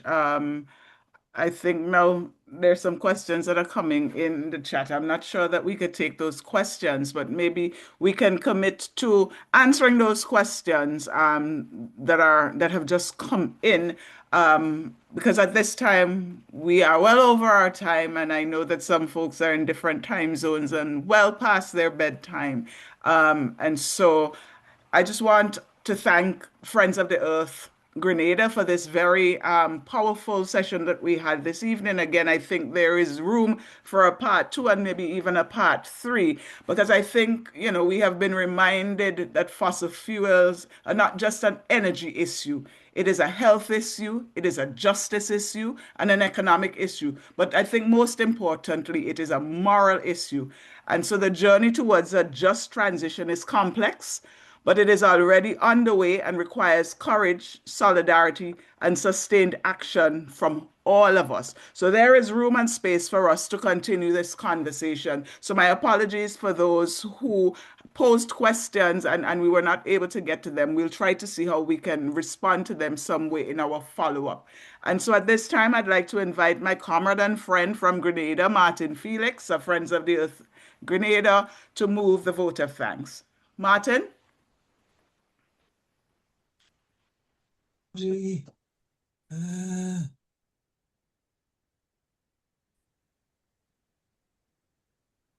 I think now there's some questions that are coming in the chat. I'm not sure that we could take those questions, but maybe we can commit to answering those questions that have just come in. Because at this time we are well over our time, and I know that some folks are in different time zones and well past their bedtime. And so I just want to thank Friends of the Earth Grenada for this very powerful session that we had this evening. Again, I think there is room for a part 2 and maybe even a part 3, because I think, we have been reminded that fossil fuels are not just an energy issue. It is a health issue, it is a justice issue, and an economic issue. But I think most importantly, it is a moral issue. And so the journey towards a just transition is complex, but it is already underway and requires courage, solidarity, and sustained action from all of us. So there is room and space for us to continue this conversation. So my apologies for those who posed questions and we were not able to get to them. We'll try to see how we can respond to them some way in our follow-up. And so at this time, I'd like to invite my comrade and friend from Grenada, Martin Felix, of Friends of the Earth Grenada, to move the vote of thanks. Martin?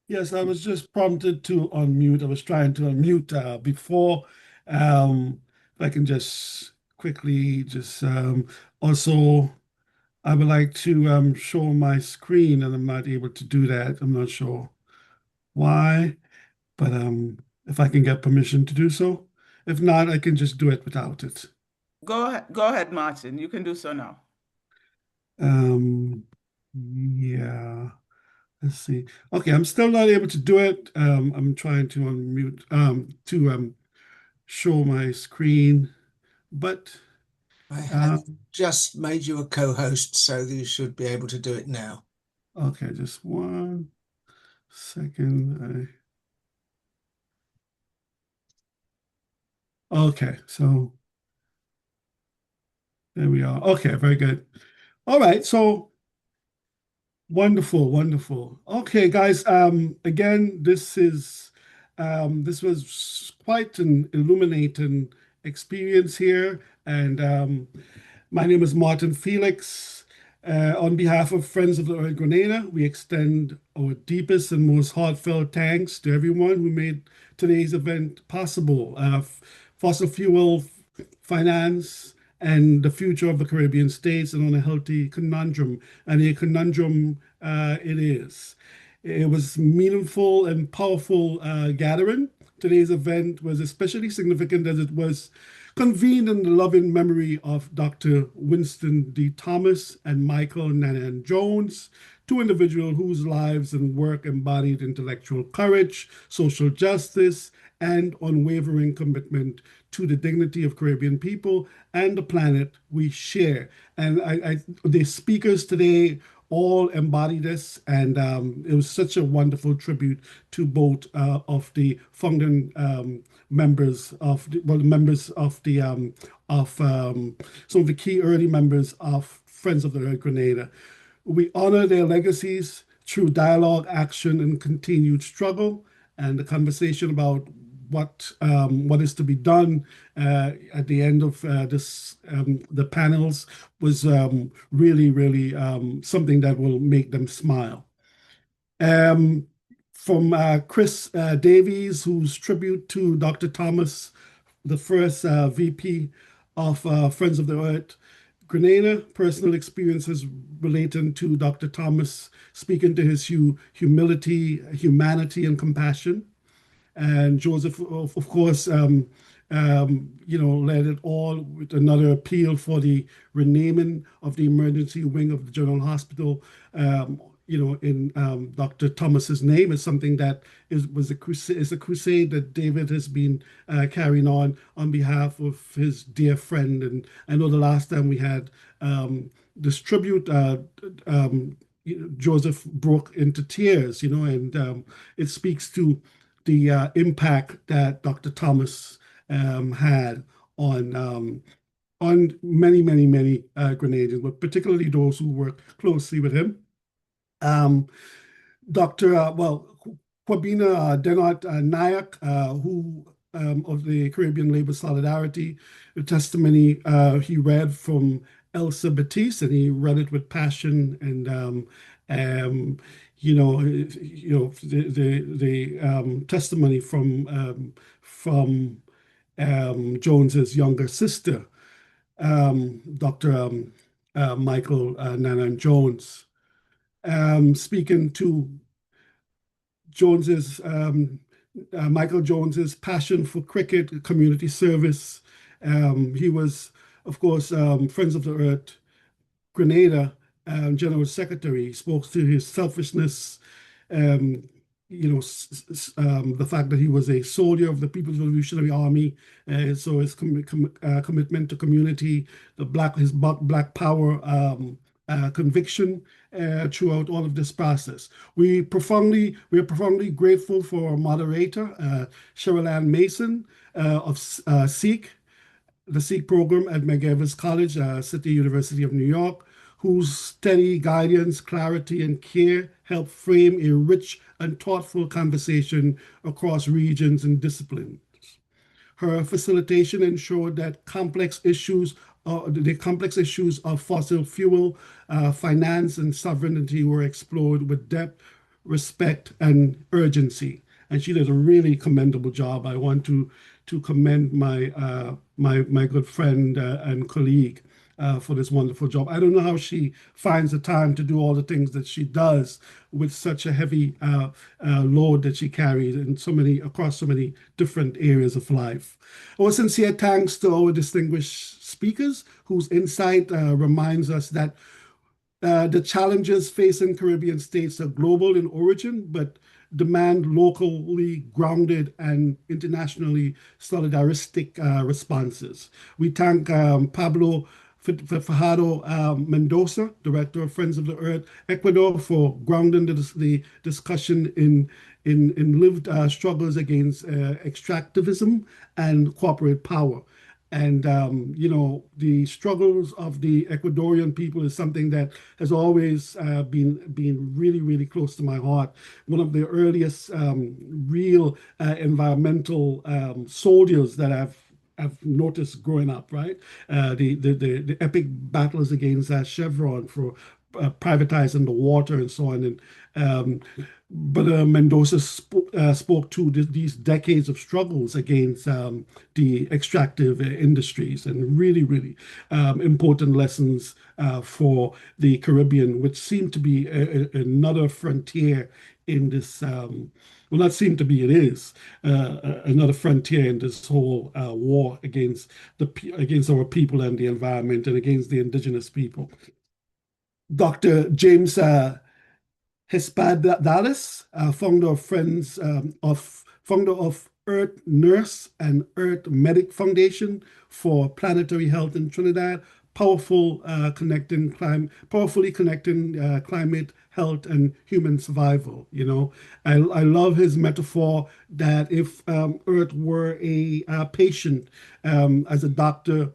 Yes, I was just prompted to unmute. I was trying to unmute before. If I can just quickly also, I would like to show my screen, and I'm not able to do that. I'm not sure why, but if I can get permission to do so. If not, I can just do it without it. Go ahead, Martin. You can do so now. Yeah. Let's see. Okay, I'm still not able to do it. I'm trying to unmute to show my screen, but I have just made you a co-host, so you should be able to do it now. Okay, just 1 second. Okay, so there we are. Okay, very good. All right, so wonderful, wonderful. Okay, guys. Again, this was quite an illuminating experience here, and my name is Martin Felix. On behalf of Friends of the Earth Grenada, we extend our deepest and most heartfelt thanks to everyone who made today's event possible. Fossil fuel finance and the future of the Caribbean states, and on a healthy conundrum. And a conundrum it is. It was meaningful and powerful gathering. Today's event was especially significant as it was convened in the loving memory of Dr. Winston D. Thomas and Michael Nanan Jones, two individuals whose lives and work embodied intellectual courage, social justice, and unwavering commitment to the dignity of Caribbean people and the planet we share. And the speakers today all embody this, and it was such a wonderful tribute to both of the founding members of some of the key early members of Friends of the Earth Grenada. We honor their legacies through dialogue, action, and continued struggle, and the conversation about what is to be done at the end of the panels was really something that will make them smile. From Chris Davies, whose tribute to Dr. Thomas, the first VP of Friends of the Earth Grenada, personal experiences relating to Dr. Thomas, speaking to his humility, humanity, and compassion. And Joseph, of course, led it all with another appeal for the renaming of the emergency wing of the General Hospital, in Dr. Thomas's name. Is something that is a crusade that David has been carrying on behalf of his dear friend. And I know the last time we had this tribute, Joseph broke into tears, and it speaks to the impact that Dr. Thomas had on many Grenadians, but particularly those who work closely with him. Kwabena Denot Nayak, who of the Caribbean Labor Solidarity, the testimony he read from Elsa Batiste, and he read it with passion, and the testimony from Jones's younger sister, Dr. Michael Nanan Jones, speaking to Michael Jones's passion for cricket, community service. He was, of course, Friends of the Earth Grenada General Secretary. He spoke to his selfishness, the fact that he was a soldier of the People's Revolutionary Army, so his commitment to community, his black power conviction throughout all of this process. We are profoundly grateful for our moderator, Cheryl Ann Mason of SEEK, the SEEK program at McGivers College, City University of New York, whose steady guidance, clarity, and care help frame a rich and thoughtful conversation across regions and disciplines. Her facilitation ensured that the complex issues of fossil fuel, finance, and sovereignty were explored with depth, respect, and urgency. And she did a really commendable job. I want to commend my good friend and colleague for this wonderful job. I don't know how she finds the time to do all the things that she does with such a heavy load that she carries across so many different areas of life. Our sincere thanks to our distinguished speakers, whose insight reminds us that the challenges facing Caribbean states are global in origin, but demand locally grounded and internationally solidaristic responses. We thank Pablo Fajardo Mendoza, Director of Friends of the Earth Ecuador, for grounding the discussion in lived struggles against extractivism and corporate power. And, the struggles of the Ecuadorian people is something that has always been really close to my heart. One of the earliest real environmental soldiers that I've noticed growing up, right? The epic battles against Chevron for privatizing the water and so on. And but Mendoza spoke to these decades of struggles against the extractive industries, and really important lessons for the Caribbean, which seemed to be another frontier in this. Well, not seem to be, it is another frontier in this whole war against our people and the environment, and against the indigenous people. Dr. James Hespadalis, founder of Earth Nurse and Earth Medic Foundation for Planetary Health in Trinidad, powerfully connecting climate, health, and human survival. You know, I love his metaphor that if Earth were a patient, as a doctor,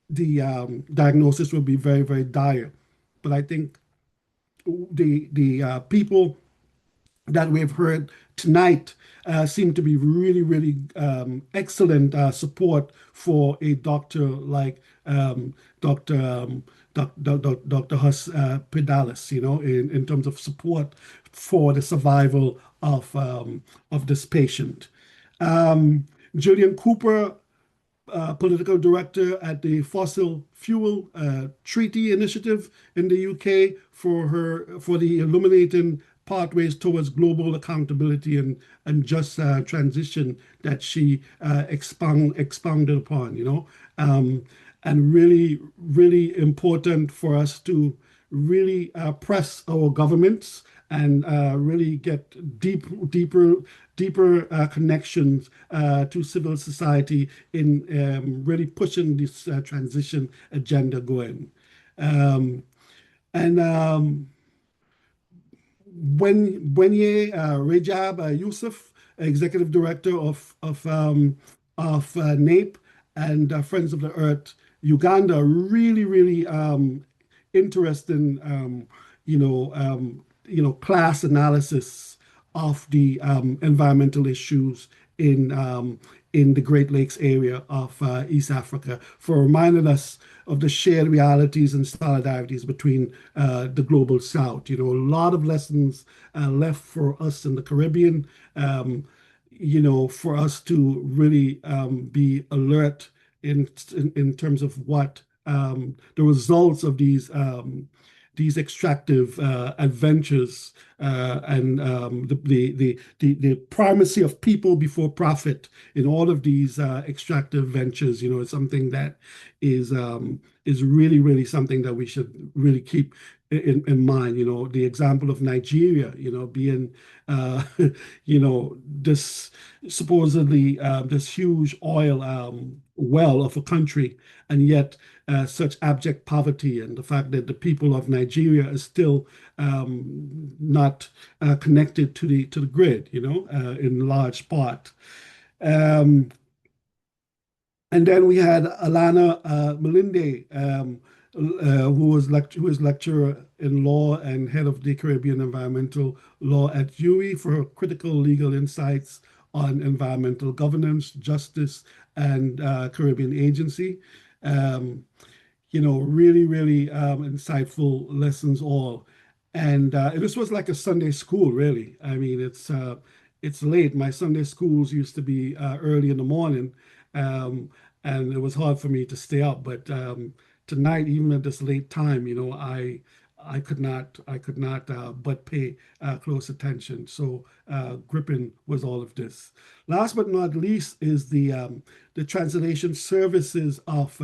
the diagnosis would be very, very dire. But I think the people that we've heard tonight seem to be really, really excellent support for a doctor like Dr. Hus Pedalis, you know, in terms of support for the survival of this patient. Julian Cooper, political director at the Fossil Fuel Treaty Initiative in the UK, for the illuminating pathways towards global accountability and just transition that she expounded upon, you know, and really, really important for us to really press our governments and really get deeper connections to civil society in really pushing this transition agenda going. Wenye Rajab Yusuf, executive director of NAPE and Friends of the Earth Uganda, really interesting, class analysis of the environmental issues in the Great Lakes area of East Africa, for reminding us of the shared realities and solidarities between the global South. You know, a lot of lessons left for us in the Caribbean, for us to really be alert in terms of what the results of these extractive adventures and the primacy of people before profit in all of these extractive ventures, you know, is something that is really something that we should really keep in mind. You know, the example of Nigeria, you know, being this supposedly this huge oil well of a country, and yet such abject poverty, and the fact that the people of Nigeria is still not connected to the grid, you know, in large part. And then we had Alana Melinde, who is lecturer in law and head of the Caribbean environmental law at UWI, for her critical legal insights on environmental governance, justice, and Caribbean agency. Really insightful lessons all. And this was like a Sunday school, really. I mean, it's late. My Sunday schools used to be early in the morning, and it was hard for me to stay up. But tonight, even at this late time, you know, I could not but pay close attention. So gripping was all of this. Last but not least is the translation services of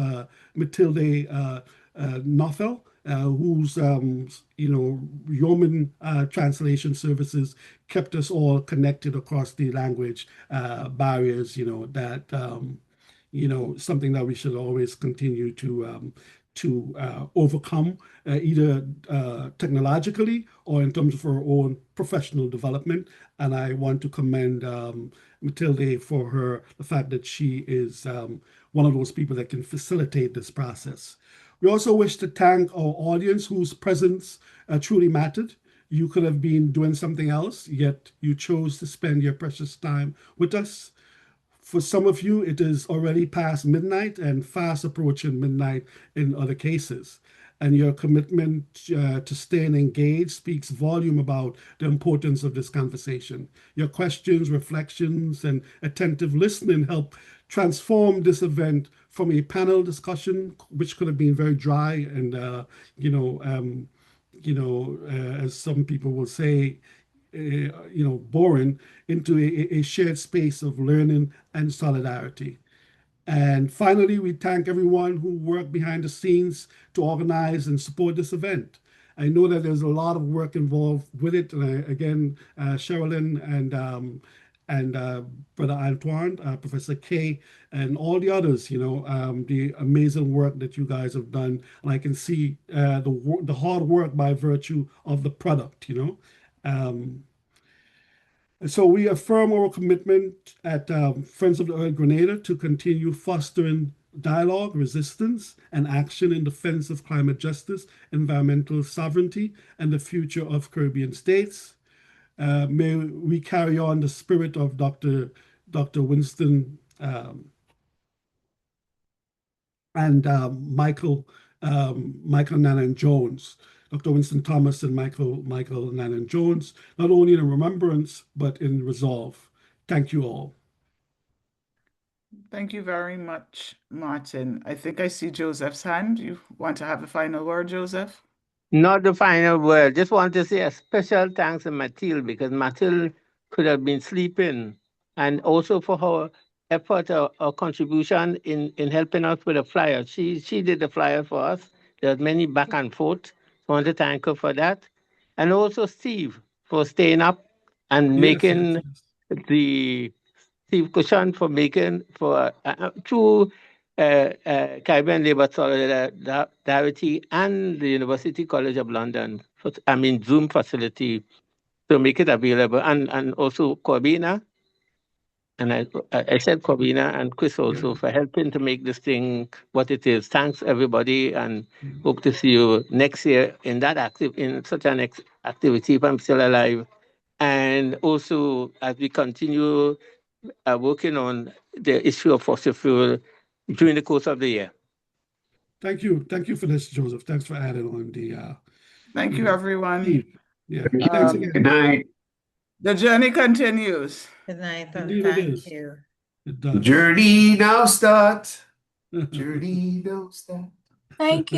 Matilde Noffel, whose Yeoman translation services kept us all connected across the language barriers. You know that something that we should always continue to overcome, either technologically or in terms of our own professional development. And I want to commend Matilde for the fact that she is one of those people that can facilitate this process. We also wish to thank our audience whose presence truly mattered. You could have been doing something else, yet you chose to spend your precious time with us. For some of you, it is already past midnight and fast approaching midnight in other cases. And your commitment to staying engaged speaks volume about the importance of this conversation. Your questions, reflections, and attentive listening help transform this event from a panel discussion, which could have been very dry and, as some people will say, boring, into a shared space of learning and solidarity. And finally, we thank everyone who worked behind the scenes to organize and support this event. I know that there's a lot of work involved with it. And again, Sherilyn and Brother Antoine, Professor K, and all the others, you know, the amazing work that you guys have done. And I can see the hard work by virtue of the product, you know. And so we affirm our commitment at Friends of the Earth Grenada to continue fostering dialogue, resistance, and action in defense of climate justice, environmental sovereignty, and the future of Caribbean states. May we carry on the spirit of Dr. Winston and Michael Nanan Jones, Dr. Winston Thomas and Michael Nanan Jones, not only in remembrance, but in resolve. Thank you all. Thank you very much, Martin. I think I see Joseph's hand. You want to have a final word, Joseph? Not the final word. Just want to say a special thanks to Mathilde, because Mathilde could have been sleeping, and also for her effort or contribution in helping us with the flyer. She did the flyer for us. There was many back and forth. So I want to thank her for that. And also Steve for staying up and making the Steve Cushion for making for through Caribbean Labour Solidarity and the University College of London, Zoom facility to make it available, and also Corbina, and I said Corbina and Chris also for helping to make this thing what it is. Thanks everybody, and hope to see you next year in such an activity if I'm still alive, and also as we continue working on the issue of fossil fuel during the course of the year. Thank you for this, Joseph. Thanks for adding on the. Thank you, everyone. Steve. Yeah. Thanks again. Good night. The journey continues. Good night. Indeed Thank it is. you. It does. Journey now start. Journey now start. Thank you.